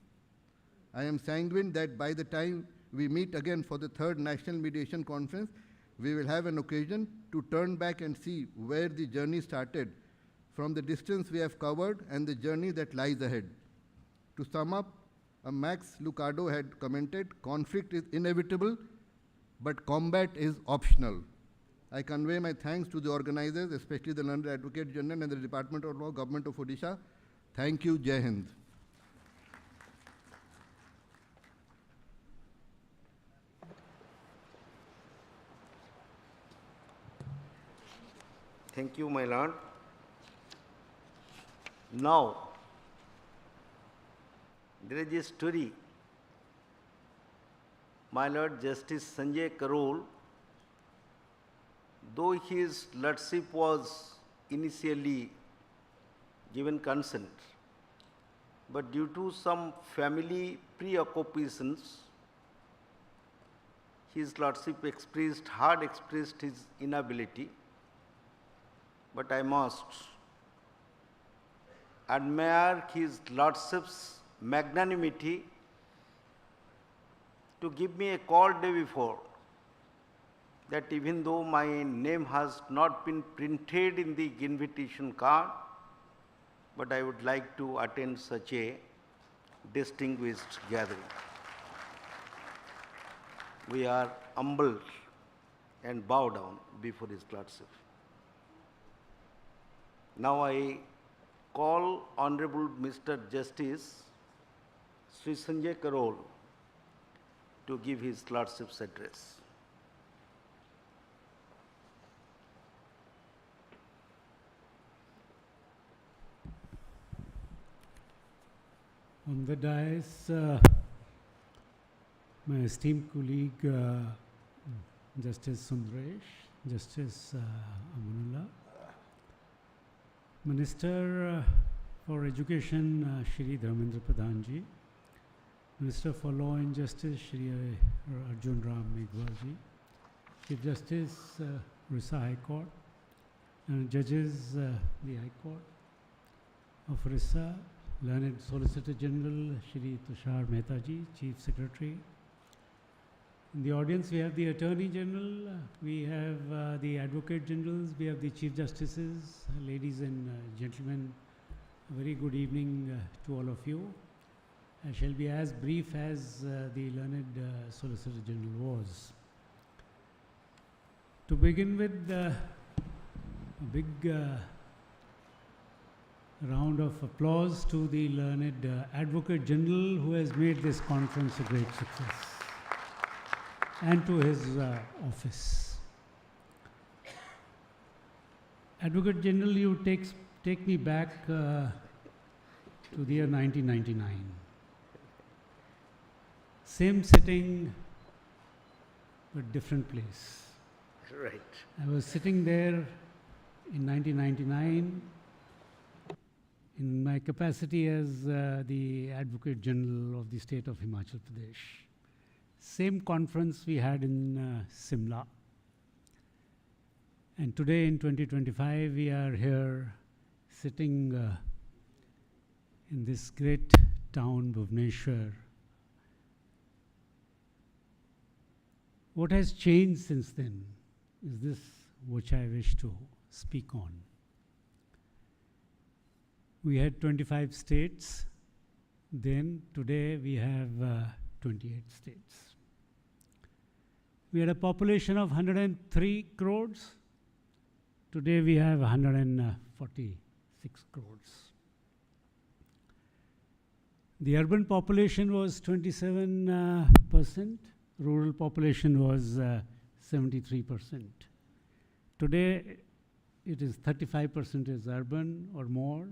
I am sanguine that by the time we meet again for the third National Mediation Conference, we will have an occasion to turn back and see where the journey started, from the distance we have covered and the journey that lies ahead. To sum up, Max Lucado had commented, conflict is inevitable, but combat is optional. I convey my thanks to the organizers, especially the Learned Advocate General and the Department of Law, Government of Odisha. Thank you, Jai Hind. Thank you, my lord. Now, there is a story. My Lord Justice Sanjay Karol, though his lordship was initially given consent, but due to some family preoccupations, his lordship had expressed his inability. But I must admire his lordship's magnanimity to give me a call day before, that even though my name has not been printed in the invitation card, but I would like to attend such a distinguished gathering. We are humbled and bow down before his lordship. Now I call Honorable Mr. Justice Sri Sanjay Karol to give his lordship's address. On the dais, my esteemed colleague, Justice Sundaresh, Justice Amanullah, Minister for Education, Shri Dharmendra Pradhanji, Minister for Law and Justice, Shri Arjun Ram Meghwal ji, Chief Justice, Odisha High Court, and judges, the High Court of Odisha, Learned Solicitor General, Shri Tushar Mehta ji, Chief Secretary. In the audience, we have the Attorney General, we have the Advocate Generals, we have the Chief Justices, ladies and gentlemen. A very good evening to all of you. I shall be as brief as the Learned Solicitor General was. To begin with, a big round of applause to the Learned Advocate General who has made this conference a great success, and to his office. Advocate General, you take me back to the year 1999. Same sitting, but different place. Right. I was sitting there in 1999 in my capacity as the Advocate General of the state of Himachal Pradesh. Same conference we had in Simla. And today in 2025, we are here sitting in this great town, Bhubaneswar. What has changed since then is this which I wish to speak on. We had 25 states then. Today we have 28 states. We had a population of 103 crores. Today we have 146 crores. The urban population was 27%. Rural population was 73%. Today, it is 35% is urban or more,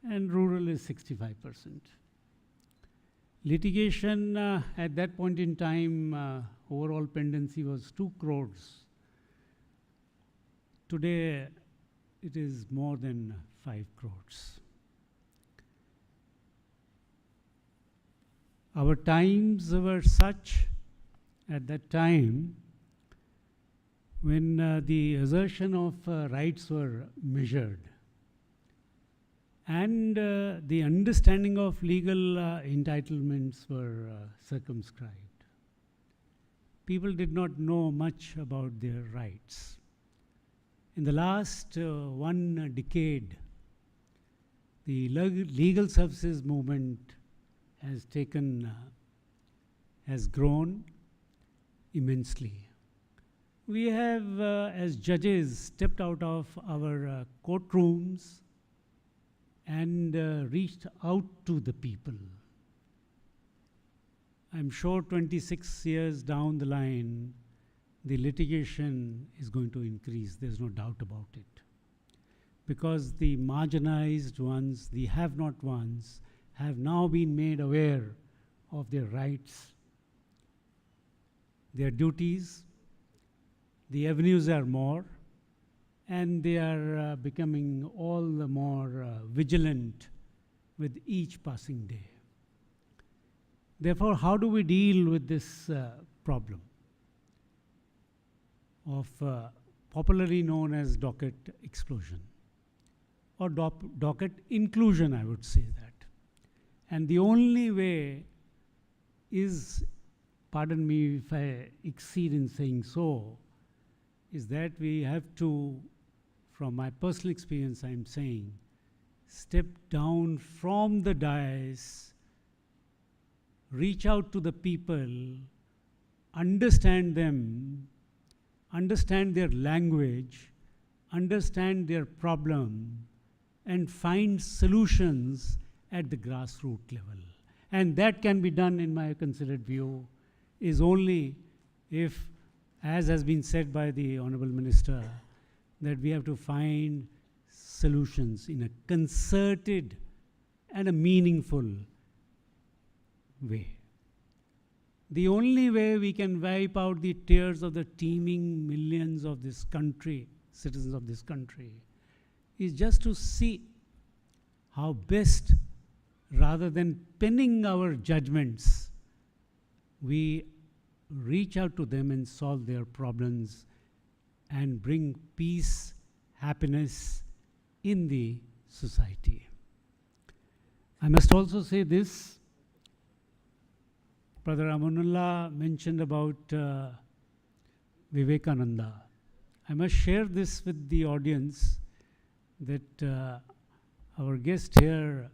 and rural is 65%. Litigation at that point in time, overall pendency was 2 crores. Today, it is more than 5 crores. Our times were such at that time when the assertion of rights were measured and the understanding of legal entitlements were circumscribed. People did not know much about their rights. In the last one decade, the legal services movement has grown immensely. We have, as judges, stepped out of our courtrooms and reached out to the people. I'm sure 26 years down the line, the litigation is going to increase. There's no doubt about it. Because the marginalized ones, the have-not ones, have now been made aware of their rights, their duties. The avenues are more, and they are becoming all the more vigilant with each passing day. Therefore, how do we deal with this problem of popularly known as docket explosion, or docket inclusion, I would say that. And the only way is, pardon me if I exceed in saying so, is that we have to, from my personal experience I'm saying, step down from the dais, reach out to the people, understand them, understand their language, understand their problem, and find solutions at the grassroots level. And that can be done, in my considered view, is only if, as has been said by the Honorable Minister, that we have to find solutions in a concerted and a meaningful way. The only way we can wipe out the tears of the teeming millions of this country, citizens of this country, is just to see how best, rather than penning our judgments, we reach out to them and solve their problems and bring peace, happiness in the society. I must also say this. Brother Amanullah mentioned about Vivekananda. I must share this with the audience that our guest here,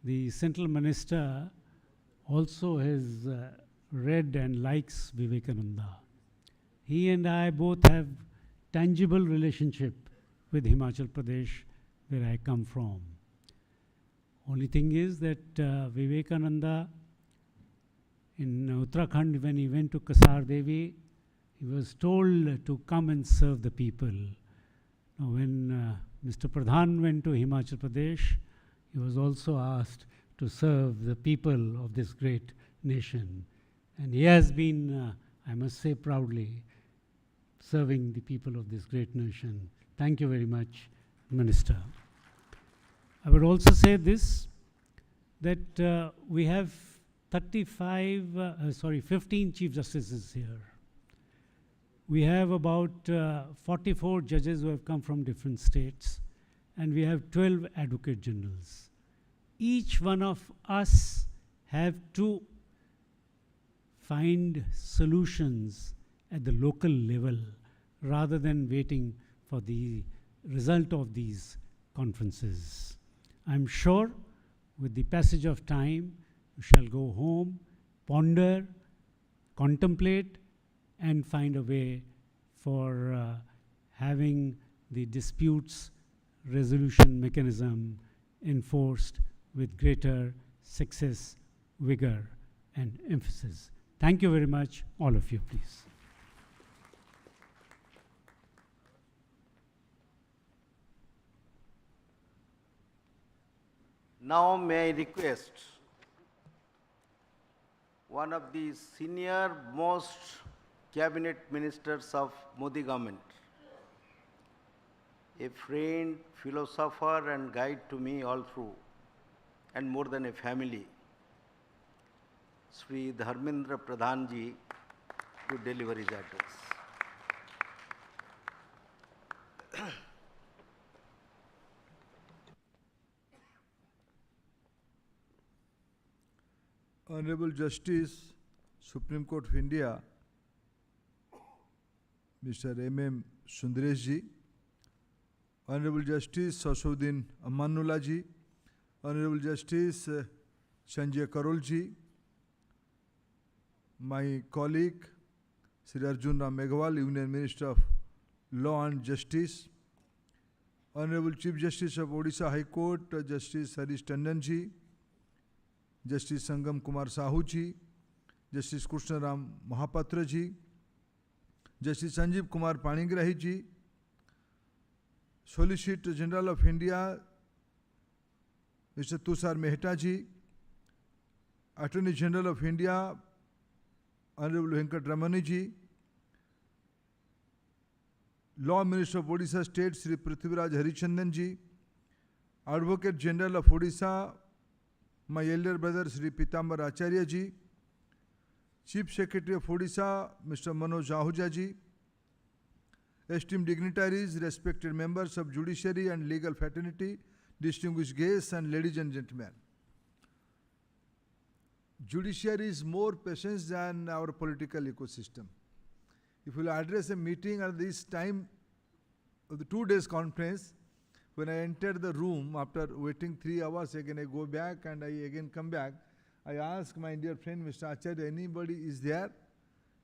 the Central Minister, also has read and likes Vivekananda. He and I both have tangible relationship with Himachal Pradesh, where I come from. Only thing is that Vivekananda, in Uttarakhand, when he went to Kasar Devi, he was told to come and serve the people. Now, when Mr. Pradhan went to Himachal Pradesh, he was also asked to serve the people of this great nation. And he has been, I must say proudly, serving the people of this great nation. Thank you very much, Minister. I would also say this, that we have 15 Chief Justices here. We have about 44 judges who have come from different states, and we have 12 Advocate Generals. Each one of us have to find solutions at the local level rather than waiting for the result of these conferences. I'm sure with the passage of time, we shall go home, ponder, contemplate, and find a way for having the disputes resolution mechanism enforced with greater success, vigor, and emphasis. Thank you very much, all of you, please. Now may I request one of the senior most cabinet ministers of Modi government, a friend, philosopher and guide to me all through, and more than a family, Sri Dharmendra Pradhan ji, to deliver his address. Honorable Justice, Supreme Court of India, Mr. M.M. Sundaresh ji, Honorable Justice Sasuddin Amanullah ji, Honorable Justice Sanjay Karol ji, my colleague Sri Arjun Ram Meghwal, Union Minister of Law and Justice, Honorable Chief Justice of Odisha High Court, Justice Harish Tandon ji, Justice Sangam Kumar Sahu ji, Justice Krishna Ram Mahapatra ji, Justice Sanjeev Kumar Panigrahi ji, Solicitor General of India, Mr. Tushar Mehta ji, Attorney General of India, Honorable Venkat Ramani ji, Law Minister of Odisha State, Sri Prithviraj Harichandan ji, Advocate General of Odisha, my elder brother Sri Pitambar Acharya ji, Chief Secretary of Odisha, Mr. Manoj Ahuja ji, esteemed dignitaries, respected members of judiciary and legal fraternity, distinguished guests and ladies and gentlemen. Judiciary is more patient than our political ecosystem. If you will address a meeting at this time of the 2 days conference, when I entered the room after waiting 3 hours, again I go back and I again come back, I ask my dear friend Mr. Acharya, anybody is there?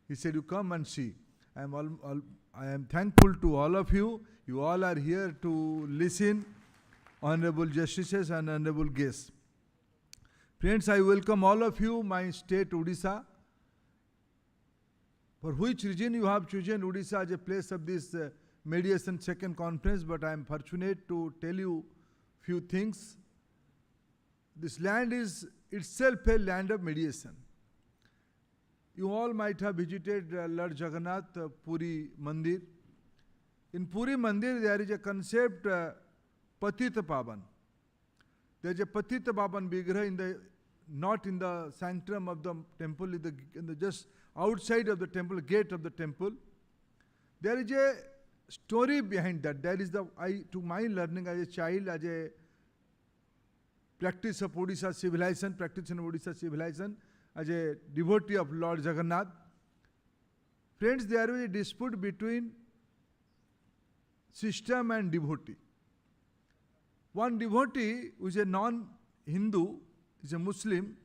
He said, you come and see. I am thankful to all of you. You all are here to listen, honorable justices and honorable guests. Friends, I welcome all of you, my state Odisha. For which reason you have chosen Odisha as a place of this mediation second conference, but I am fortunate to tell you few things. This land is itself a land of mediation. You all might have visited Lord Jagannath Puri Mandir. In Puri Mandir there is a concept Patita Pavan. There is a Patita Pavan Vigraha not in the sanctum of the temple, in the just outside of the temple, gate of the temple. There is a story behind that. There is to my learning as a child, as a practice of Odisha civilization, practice in Odisha civilization, as a devotee of Lord Jagannath. Friends, there is a dispute between system and devotee. One devotee who is a non-Hindu, is a Muslim,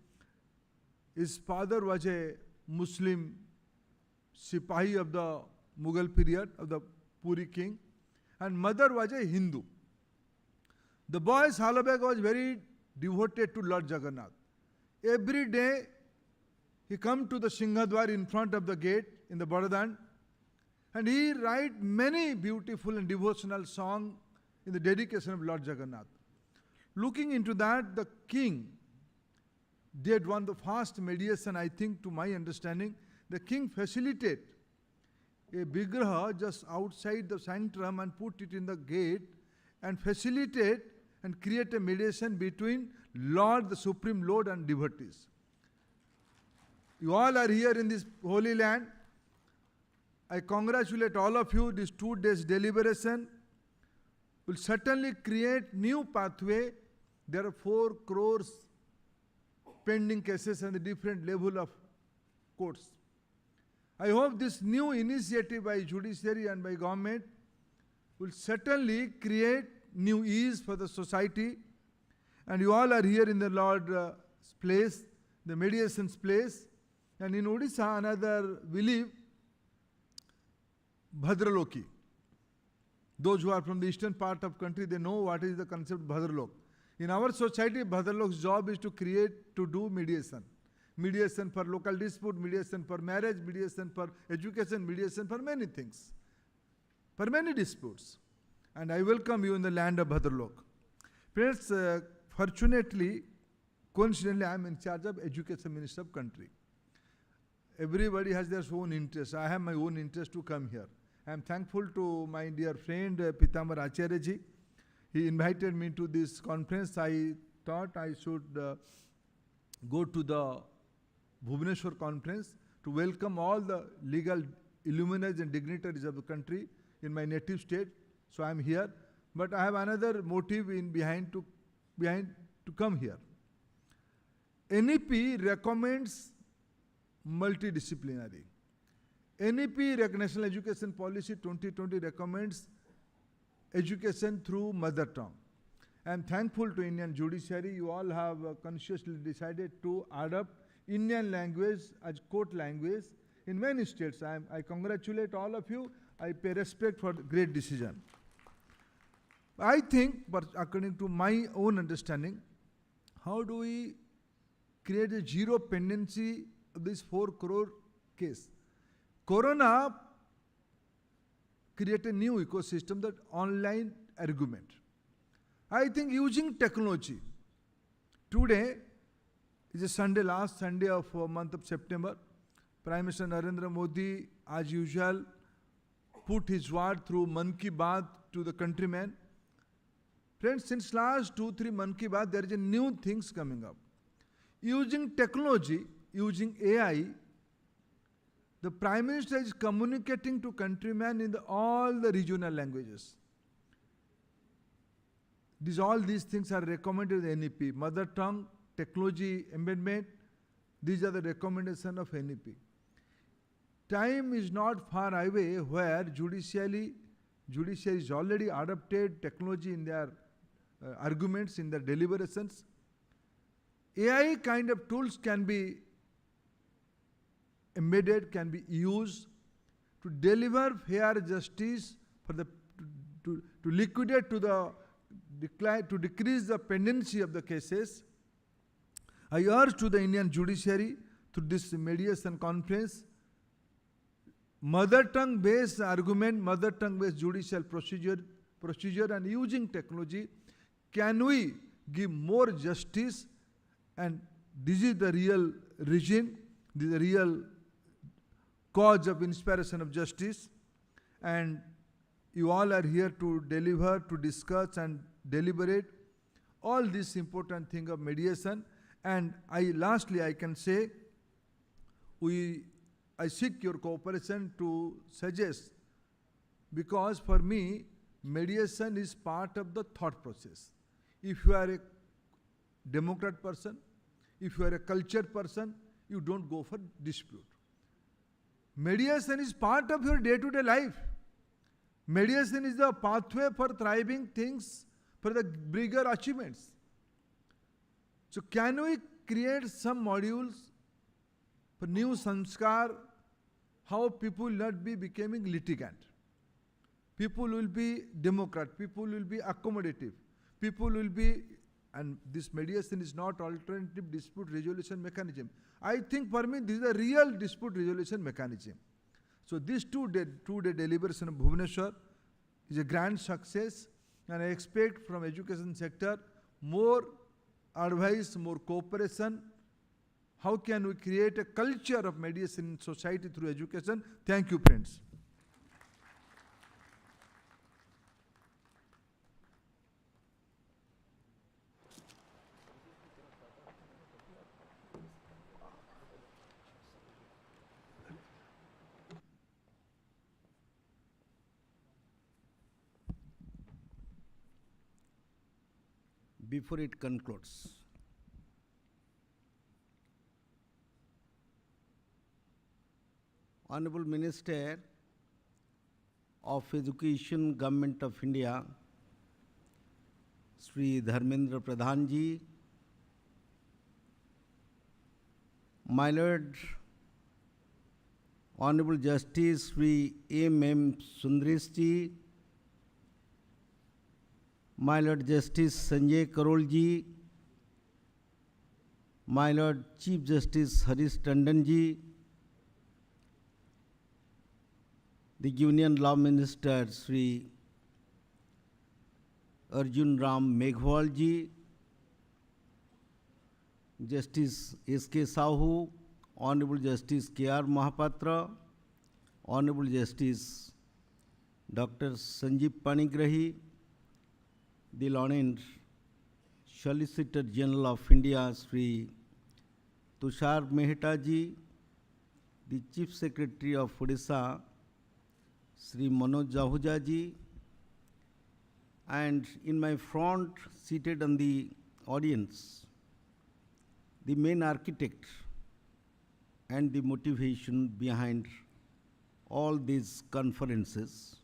his father was a Muslim Sipahi of the Mughal period, of the Puri king, and mother was a Hindu. The boy Salabeg was very devoted to Lord Jagannath. Every day he come to the Singhadwar in front of the gate in the Baradan, and he write many beautiful and devotional songs in the dedication of Lord Jagannath. Looking into that, the king did one of the first mediation, I think, to my understanding. The king facilitate a vigraha just outside the sanctum and put it in the gate and facilitate and create a mediation between Lord, the Supreme Lord, and devotees. You all are here in this holy land. I congratulate all of you. This 2 days deliberation will certainly create new pathway. There are 4 crores pending cases and the different level of courts. I hope this new initiative by judiciary and by government will certainly create new ease for the society. And you all are here in the Lord's place, the mediation's place. And in Odisha, another believe, Bhadraloki. Those who are from the eastern part of country, they know what is the concept of Bhadralok. In our society, Bhadralok's job is to do mediation. Mediation for local dispute, mediation for marriage, mediation for education, mediation for many things, for many disputes. And I welcome you in the land of Bhadralok. Friends, fortunately, coincidentally, I am in charge of Education Minister of country. Everybody has their own interest. I have my own interest to come here. I am thankful to my dear friend Pitambar Acharya ji. He invited me to this conference. I thought I should go to the Bhubaneswar conference to welcome all the legal illuminaries and dignitaries of the country in my native state. So I am here. But I have another motive behind to come here. NEP recommends multidisciplinary. NEP, National Education Policy 2020, recommends education through mother tongue. I am thankful to Indian judiciary. You all have consciously decided to adopt Indian language as court language in many states. I congratulate all of you. I pay respect for the great decision. I think, but according to my own understanding, how do we create a zero pendency of this 4 crore case? Corona created a new ecosystem, that online argument. I think using technology. Today is a Sunday, last Sunday of month of September. Prime Minister Narendra Modi, as usual, put his word through Man Ki Baat to the countrymen. Friends, since last 2-3 Man Ki Baat, there is a new things coming up. Using technology, using AI, the Prime Minister is communicating to countrymen in all the regional languages. All these things are recommended in the NEP. Mother tongue, technology embedment, these are the recommendations of NEP. Time is not far away where judiciary is already adopted technology in their arguments, in their deliberations. AI kind of tools can be embedded, can be used to deliver fair justice, for the to liquidate to the decline, to decrease the pendency of the cases. I urge to the Indian judiciary through this mediation conference, mother tongue based argument, mother tongue based judicial procedure and using technology, can we give more justice? And this is the real reason, this is the real cause of inspiration of justice. And you all are here to deliver, to discuss and deliberate all this important thing of mediation. And lastly I can say, I seek your cooperation to suggest, because for me mediation is part of the thought process. If you are a democrat person, if you are a cultured person, you don't go for dispute. Mediation is part of your day-to-day life. Mediation is the pathway for thriving things, for the bigger achievements. So can we create some modules for new sanskar, how people will not be becoming litigant? People will be democrat, people will be accommodative, people will be, and this mediation is not alternative dispute resolution mechanism. I think for me this is a real dispute resolution mechanism. So this two-day deliberation of Bhubaneswar is a grand success, and I expect from education sector more advice, more cooperation. How can we create a culture of mediation in society through education? Thank you, friends. Before it concludes, Honorable Minister of Education, Government of India, Sri Dharmendra Pradhan ji, my Lord Honorable Justice Sri M. Sundaresh ji, my Lord Justice Sanjay Karol ji, my Lord Chief Justice Harish Tandon ji, the Union Law Minister Sri Arjun Ram Meghwal ji, Justice S.K. Sahu, Honorable Justice K.R. Mahapatra, Honorable Justice Dr. Sanjeev Panigrahi, the Learned Solicitor General of India Sri Tushar Mehta ji, the Chief Secretary of Odisha Sri Manoj Jahuja ji, and in my front, seated on the audience, the main architect and the motivation behind all these conferences,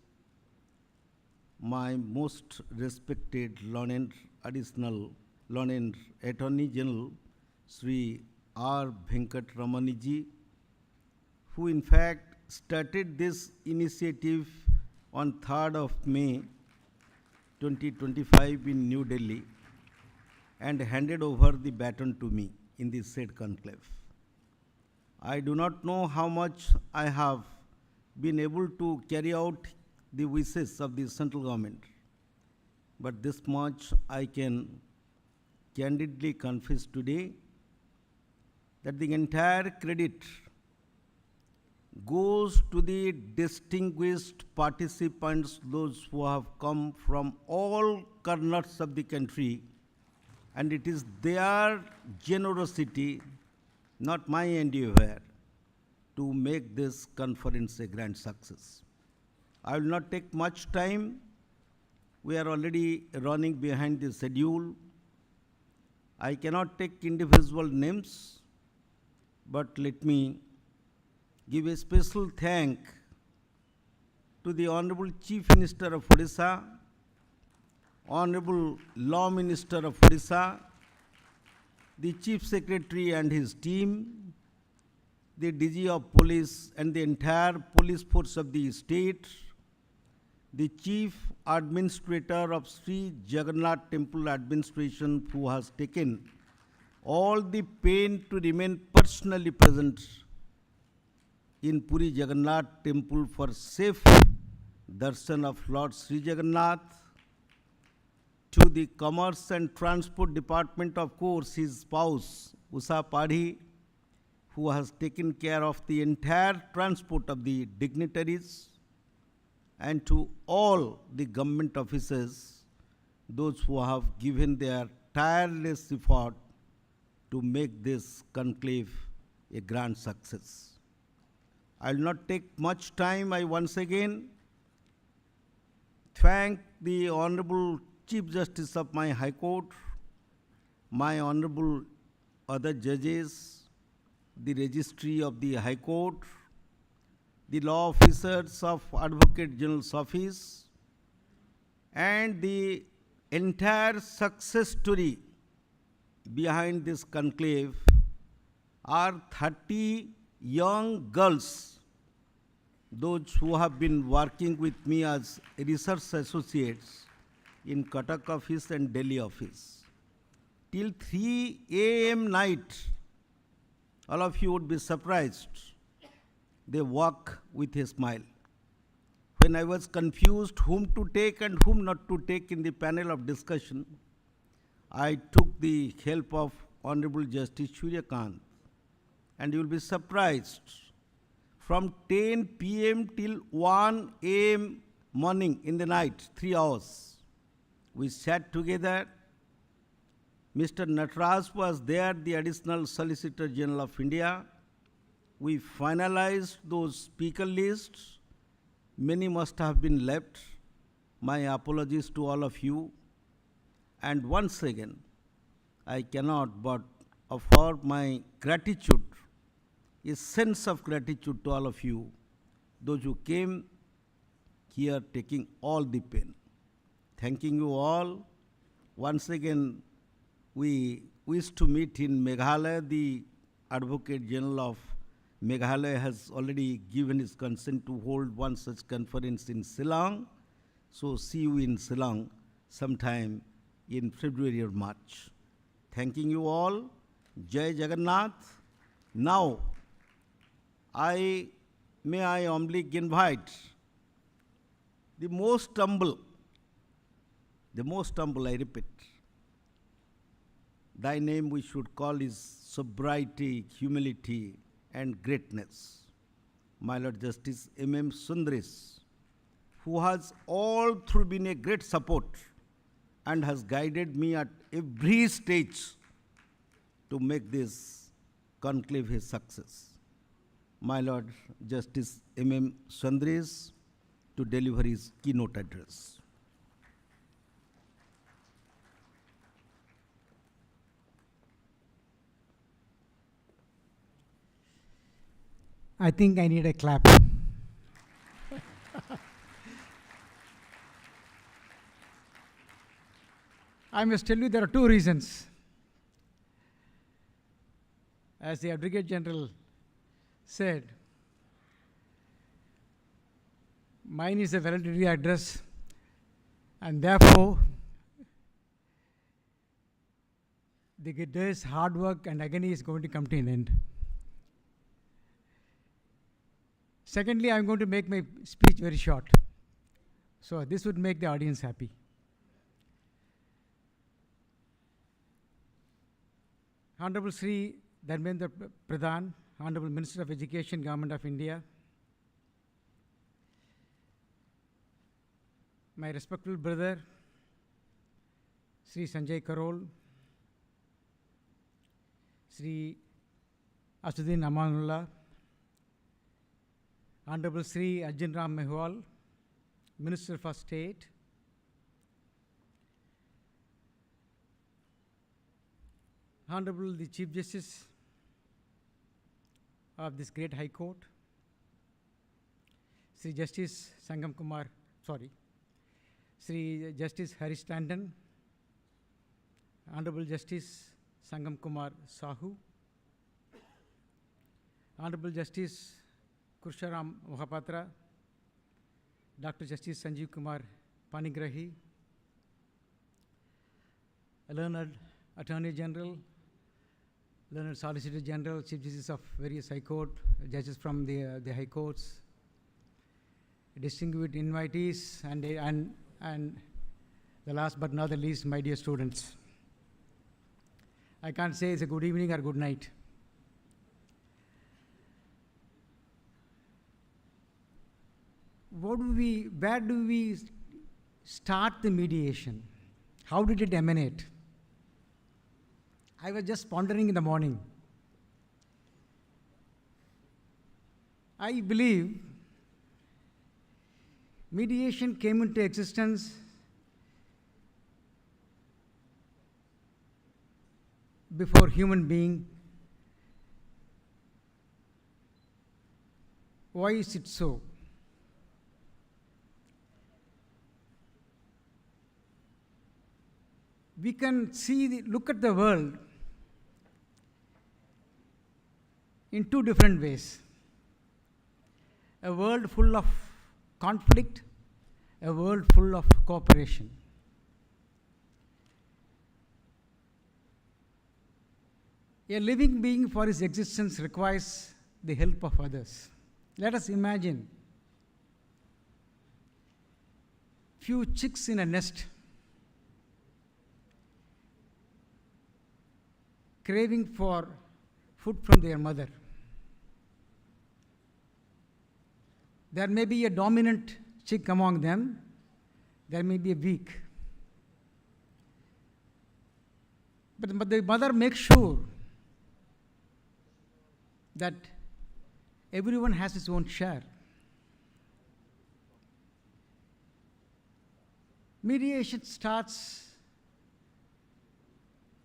my most respected learned Attorney General, Sri R. Venkat Ramaniji, who in fact started this initiative on 3rd of May 2025 in New Delhi and handed over the baton to me in the said conclave. I do not know how much I have been able to carry out the wishes of the central government, but this much I can candidly confess today, that the entire credit goes to the distinguished participants, those who have come from all corners of the country, and it is their generosity, not my endeavor, to make this conference a grand success. I will not take much time. We are already running behind the schedule. I cannot take individual names, but let me give a special thank to the Honorable Chief Minister of Odisha, Honorable Law Minister of Odisha, the Chief Secretary and his team, the DG of Police and the entire police force of the state, the Chief Administrator of Sri Jagannath Temple Administration, who has taken all the pain to remain personally present in Puri Jagannath Temple for safe darshan of Lord Sri Jagannath, to the Commerce and Transport Department, of course, his spouse, Usha Padhi, who has taken care of the entire transport of the dignitaries, and to all the government officers, those who have given their tireless effort to make this conclave a grand success. I will not take much time. I once again thank the Honorable Chief Justice of my High Court, my Honorable other judges, the Registry of the High Court, the law officers of Advocate General's Office, and the entire success story behind this conclave are 30 young girls, those who have been working with me as research associates in Cuttack office and Delhi office. Till 3 a.m. night, all of you would be surprised, they walk with a smile. When I was confused whom to take and whom not to take in the panel of discussion, I took the help of Honorable Justice Suryakant, and you will be surprised. From 10 p.m. till 1 a.m. morning in the night, 3 hours, we sat together. Mr. Nataraj was there, the Additional Solicitor General of India. We finalized those speaker lists. Many must have been left. My apologies to all of you. And once again, I cannot but offer my gratitude, a sense of gratitude to all of you, those who came here taking all the pain. Thanking you all. Once again, we wish to meet in Meghalaya. The Advocate General of Meghalaya has already given his consent to hold one such conference in Shillong. So see you in Shillong sometime in February or March. Thanking you all. Jai Jagannath. Now, I humbly invite the most humble, I repeat, thy name we should call is sobriety, humility, and greatness. My Lord Justice M.M. Sundaresh, who has all through been a great support and has guided me at every stage to make this conclave a success. My Lord Justice M.M. Sundaresh to deliver his keynote address. I think I need a clap. I must tell you there are two reasons. As the Advocate General said, mine is a valedictory address, and therefore the day's hard work and agony is going to come to an end. Secondly, I'm going to make my speech very short. So this would make the audience happy. Honorable Sri Dharmendra Pradhan, Honorable Minister of Education, Government of India, my respectful brother, Sri Sanjay Karol, Sri Asuddin Amanullah, Honorable Sri Arjun Ram Meghwal, Minister for State, Honorable the Chief Justice of this great High Court, Sri Justice Sri Justice Harish Tandon, Honorable Justice Sangam Kumar Sahu, Honorable Justice Kursharam Mohapatra, Dr. Justice Sanjeev Kumar Panigrahi, learned Attorney General, learned Solicitor General, Chief Justice of various High Court, judges from the High Courts, distinguished invitees, and the last but not the least, my dear students. I can't say it's a good evening or good night. Where do we start the mediation? How did it emanate? I was just pondering in the morning. I believe mediation came into existence before human being. Why is it so? We can look at the world in two different ways. A world full of conflict, a world full of cooperation. A living being for his existence requires the help of others. Let us imagine few chicks in a nest craving for food from their mother. There may be a dominant chick among them, there may be a weak. But the mother makes sure that everyone has his own share. Mediation starts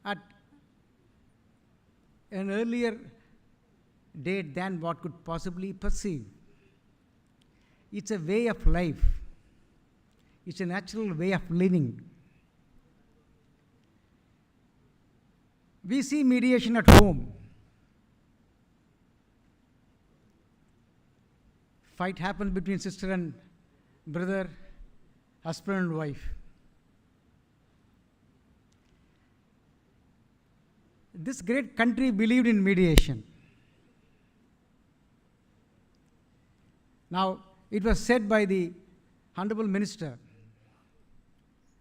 at an earlier date than what could possibly perceive. It's a way of life. It's a natural way of living. We see mediation at home. Fight happens between sister and brother, husband and wife. This great country believed in mediation. Now, it was said by the Honorable Minister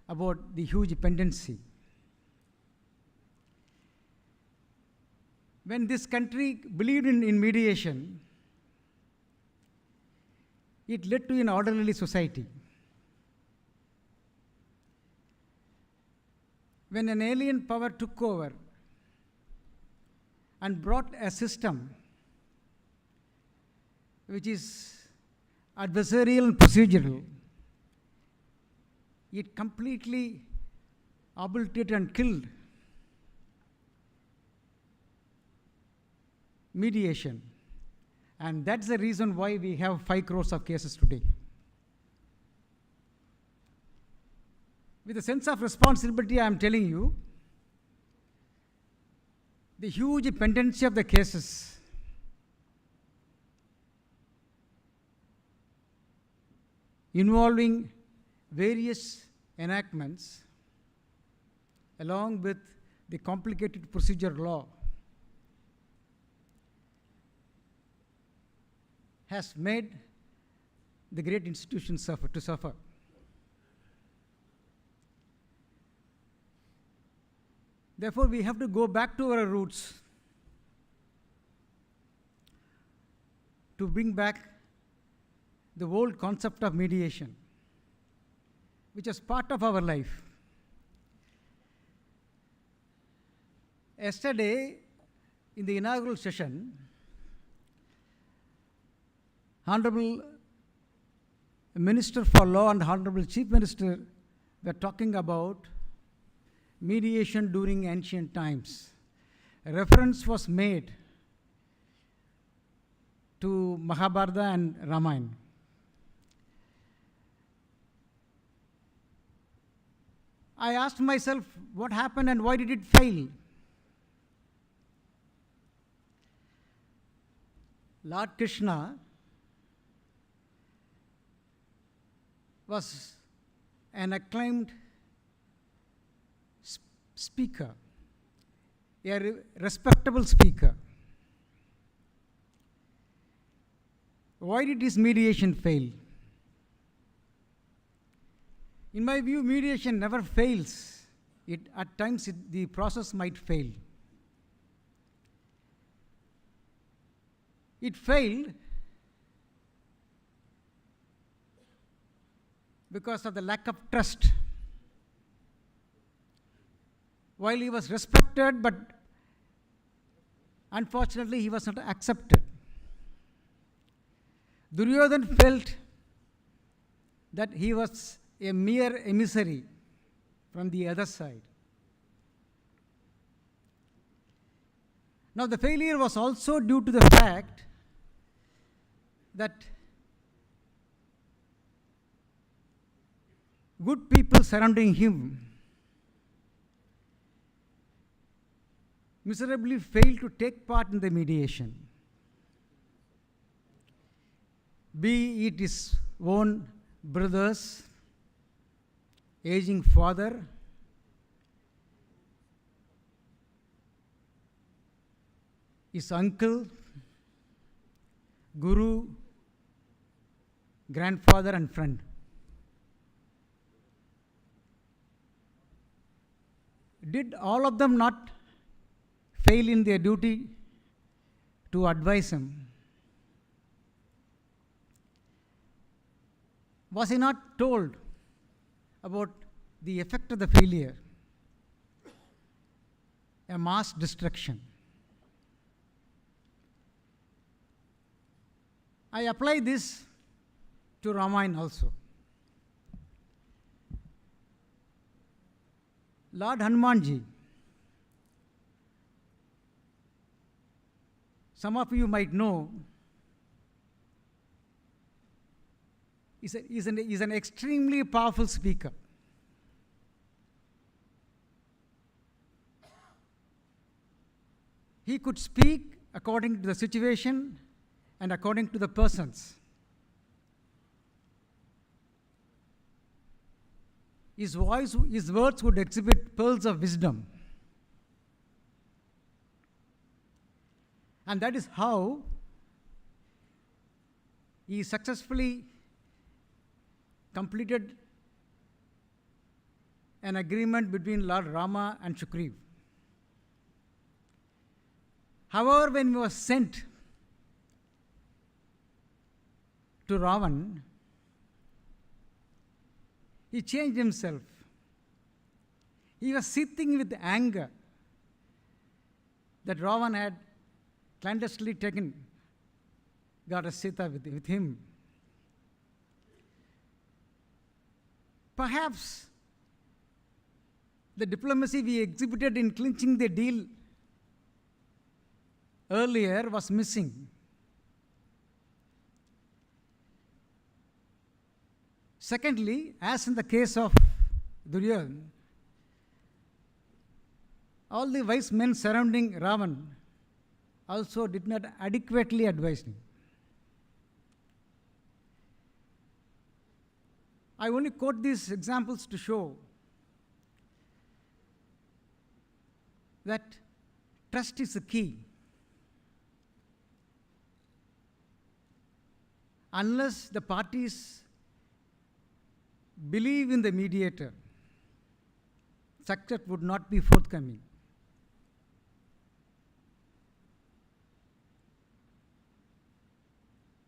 about the huge dependency. When this country believed in mediation, it led to an orderly society. When an alien power took over and brought a system which is adversarial and procedural, it completely obliterated and killed mediation And that's the reason why we have 5 crores of cases today. With a sense of responsibility, I am telling you, the huge pendency of the cases involving various enactments along with the complicated procedure law has made the great institutions suffer. Therefore, we have to go back to our roots to bring back the old concept of mediation, which is part of our life. Yesterday, in the inaugural session, Honorable Minister for Law and Honorable Chief Minister were talking about mediation during ancient times. A reference was made to Mahabharata and Ramayana. I asked myself, what happened and why did it fail? Lord Krishna was an acclaimed speaker, a respectable speaker. Why did his mediation fail? In my view, mediation never fails. At times, the process might fail. It failed because of the lack of trust. While he was respected, but unfortunately he was not accepted. Duryodhana felt that he was a mere emissary from the other side. Now the failure was also due to the fact that good people surrounding him miserably failed to take part in the mediation. Be it his own brothers, aging father, his uncle, guru, grandfather and friend. Did all of them not fail in their duty to advise him? Was he not told about the effect of the failure? A mass destruction. I apply this to Ramayana also. Lord Hanumanji, some of you might know, is an extremely powerful speaker. He could speak according to the situation and according to the persons. His words would exhibit pearls of wisdom. And that is how he successfully completed an agreement between Lord Rama and Shukriv. However, when he was sent to Ravan, he changed himself. He was seething with anger that Ravan had clandestinely taken Goddess Sita with him. Perhaps the diplomacy we exhibited in clinching the deal earlier was missing. Secondly, as in the case of Duryodhana, all the wise men surrounding Ravan also did not adequately advise him. I only quote these examples to show that trust is the key. Unless the parties believe in the mediator, success would not be forthcoming.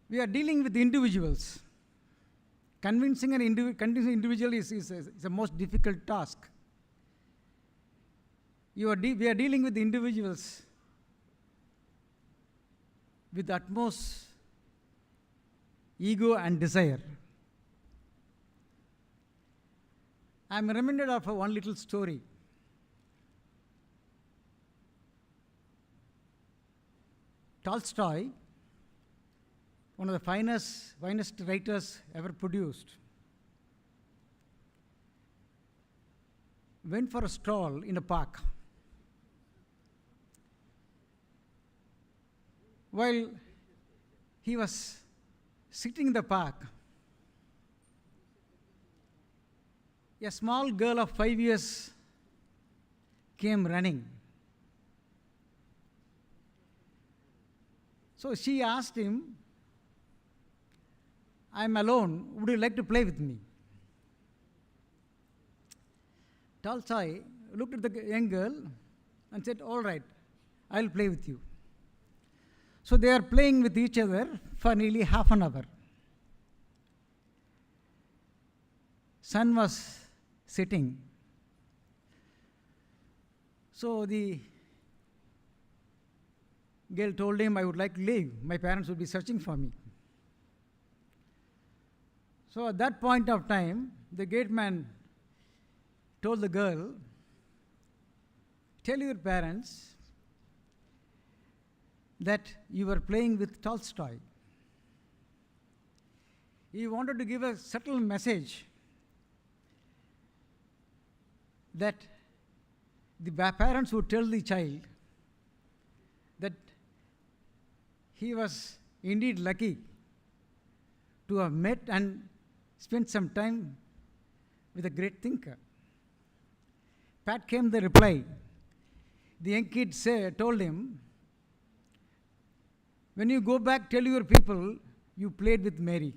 We are dealing with individuals. Convincing an individual is the most difficult task. We are dealing with individuals with utmost ego and desire. I am reminded of one little story. Tolstoy, one of the finest writers ever produced, went for a stroll in a park. While he was sitting in the park, a small girl of 5 years came running. So she asked him, "I'm alone, would you like to play with me?" Tolstoy looked at the young girl and said, "All right, I'll play with you." So they are playing with each other for nearly half an hour. Sun was setting. So the girl told him, "I would like to leave. My parents would be searching for me." So at that point of time, the gate man told the girl, "Tell your parents that you were playing with Tolstoy." He wanted to give a subtle message that the parents would tell the child that he was indeed lucky to have met and spent some time with a great thinker. Pat came the reply. The young kid told him, "When you go back, tell your people you played with Mary.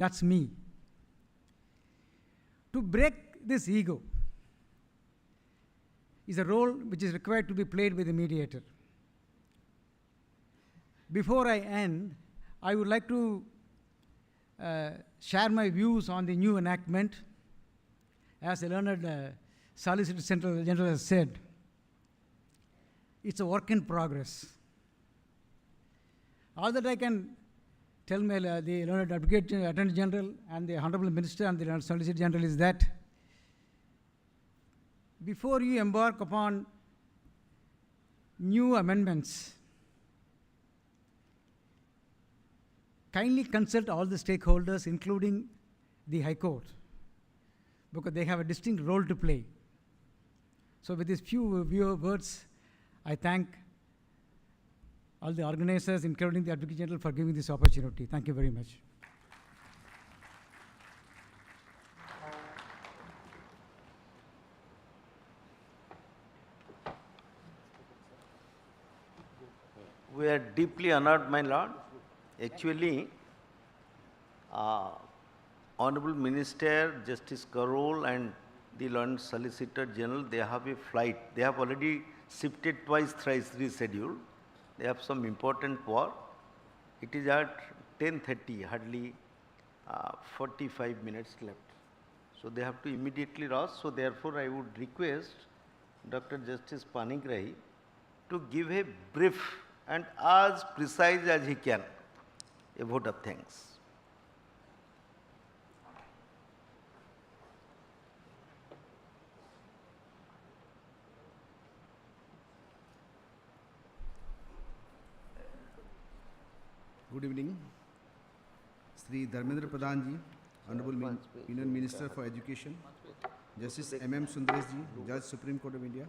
That's me." To break this ego is a role which is required to be played by the mediator. Before I end, I would like to share my views on the new enactment. As the learned Solicitor General has said, it's a work in progress. All that I can tell the learned Advocate Attorney General and the Honorable Minister and the learned Solicitor General is that before you embark upon new amendments, kindly consult all the stakeholders, including the High Court, because they have a distinct role to play. So with these few words, I thank all the organizers, including the Advocate General, for giving this opportunity. Thank you very much. We are deeply honored, my lord. Actually, Honorable Minister, Justice Karol and the Learned Solicitor General, they have a flight. They have already shifted twice, thrice rescheduled. They have some important work. It is at 10:30, hardly 45 minutes left. So they have to immediately rush. So therefore, I would request Dr. Justice Panigrahi to give a brief and as precise as he can a vote of thanks. Good evening. Sri Dharmendra Pradhan ji, Honorable Union Minister for Education, Justice M.M. Sundaresh ji, Judge Supreme Court of India,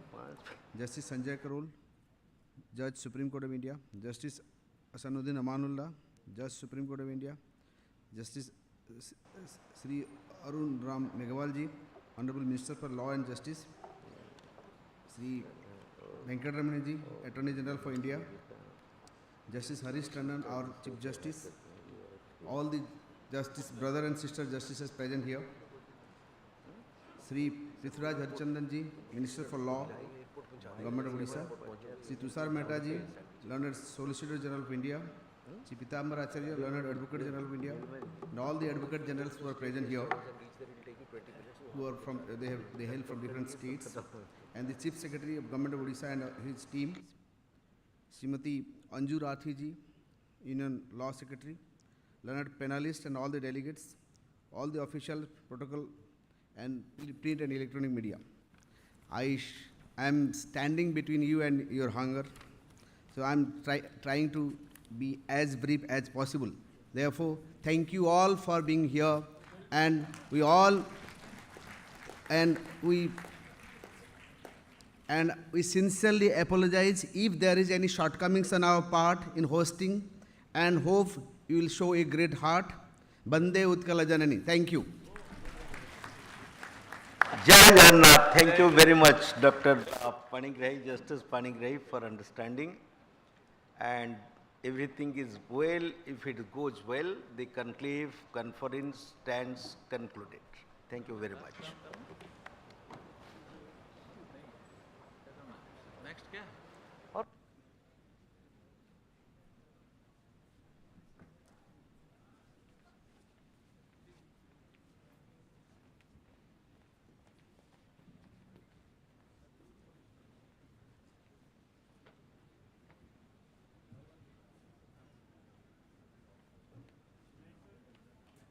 Justice Sanjay Karol, Judge Supreme Court of India, Justice Asanuddin Amanullah, Judge Supreme Court of India, Justice Sri Arun Ram Meghwal ji, Honorable Minister for Law and Justice, Sri Venkatramani ji, Attorney General for India, Justice Harish Tandon, our Chief Justice, all the Justice, brother and sister justices present here, Sri Prithviraj Harichandan ji, Minister for Law, Government of Odisha, Sri Tushar Mehta ji, Learned Solicitor General of India, Sri Pitambar Acharya, Learned Advocate General of India, and all the Advocate Generals who are present here, who are from, they hail from different states, and the Chief Secretary of Government of Odisha and his team, Srimati Anju Rathi ji, Union Law Secretary, learned panelists and all the delegates, all the official protocol and print and electronic media. I am standing between you and your hunger, so I am trying to be as brief as possible. Therefore, thank you all for being here, and we sincerely apologize if there is any shortcomings on our part in hosting, and hope you will show a great heart. Bande Utkala Janani. Thank you. Jai Jagannath. Thank you very much, Dr. Panigrahi, Justice Panigrahi, for understanding. And everything is well. If it goes well, the conclave conference stands concluded. Thank you very much. Next, क्या?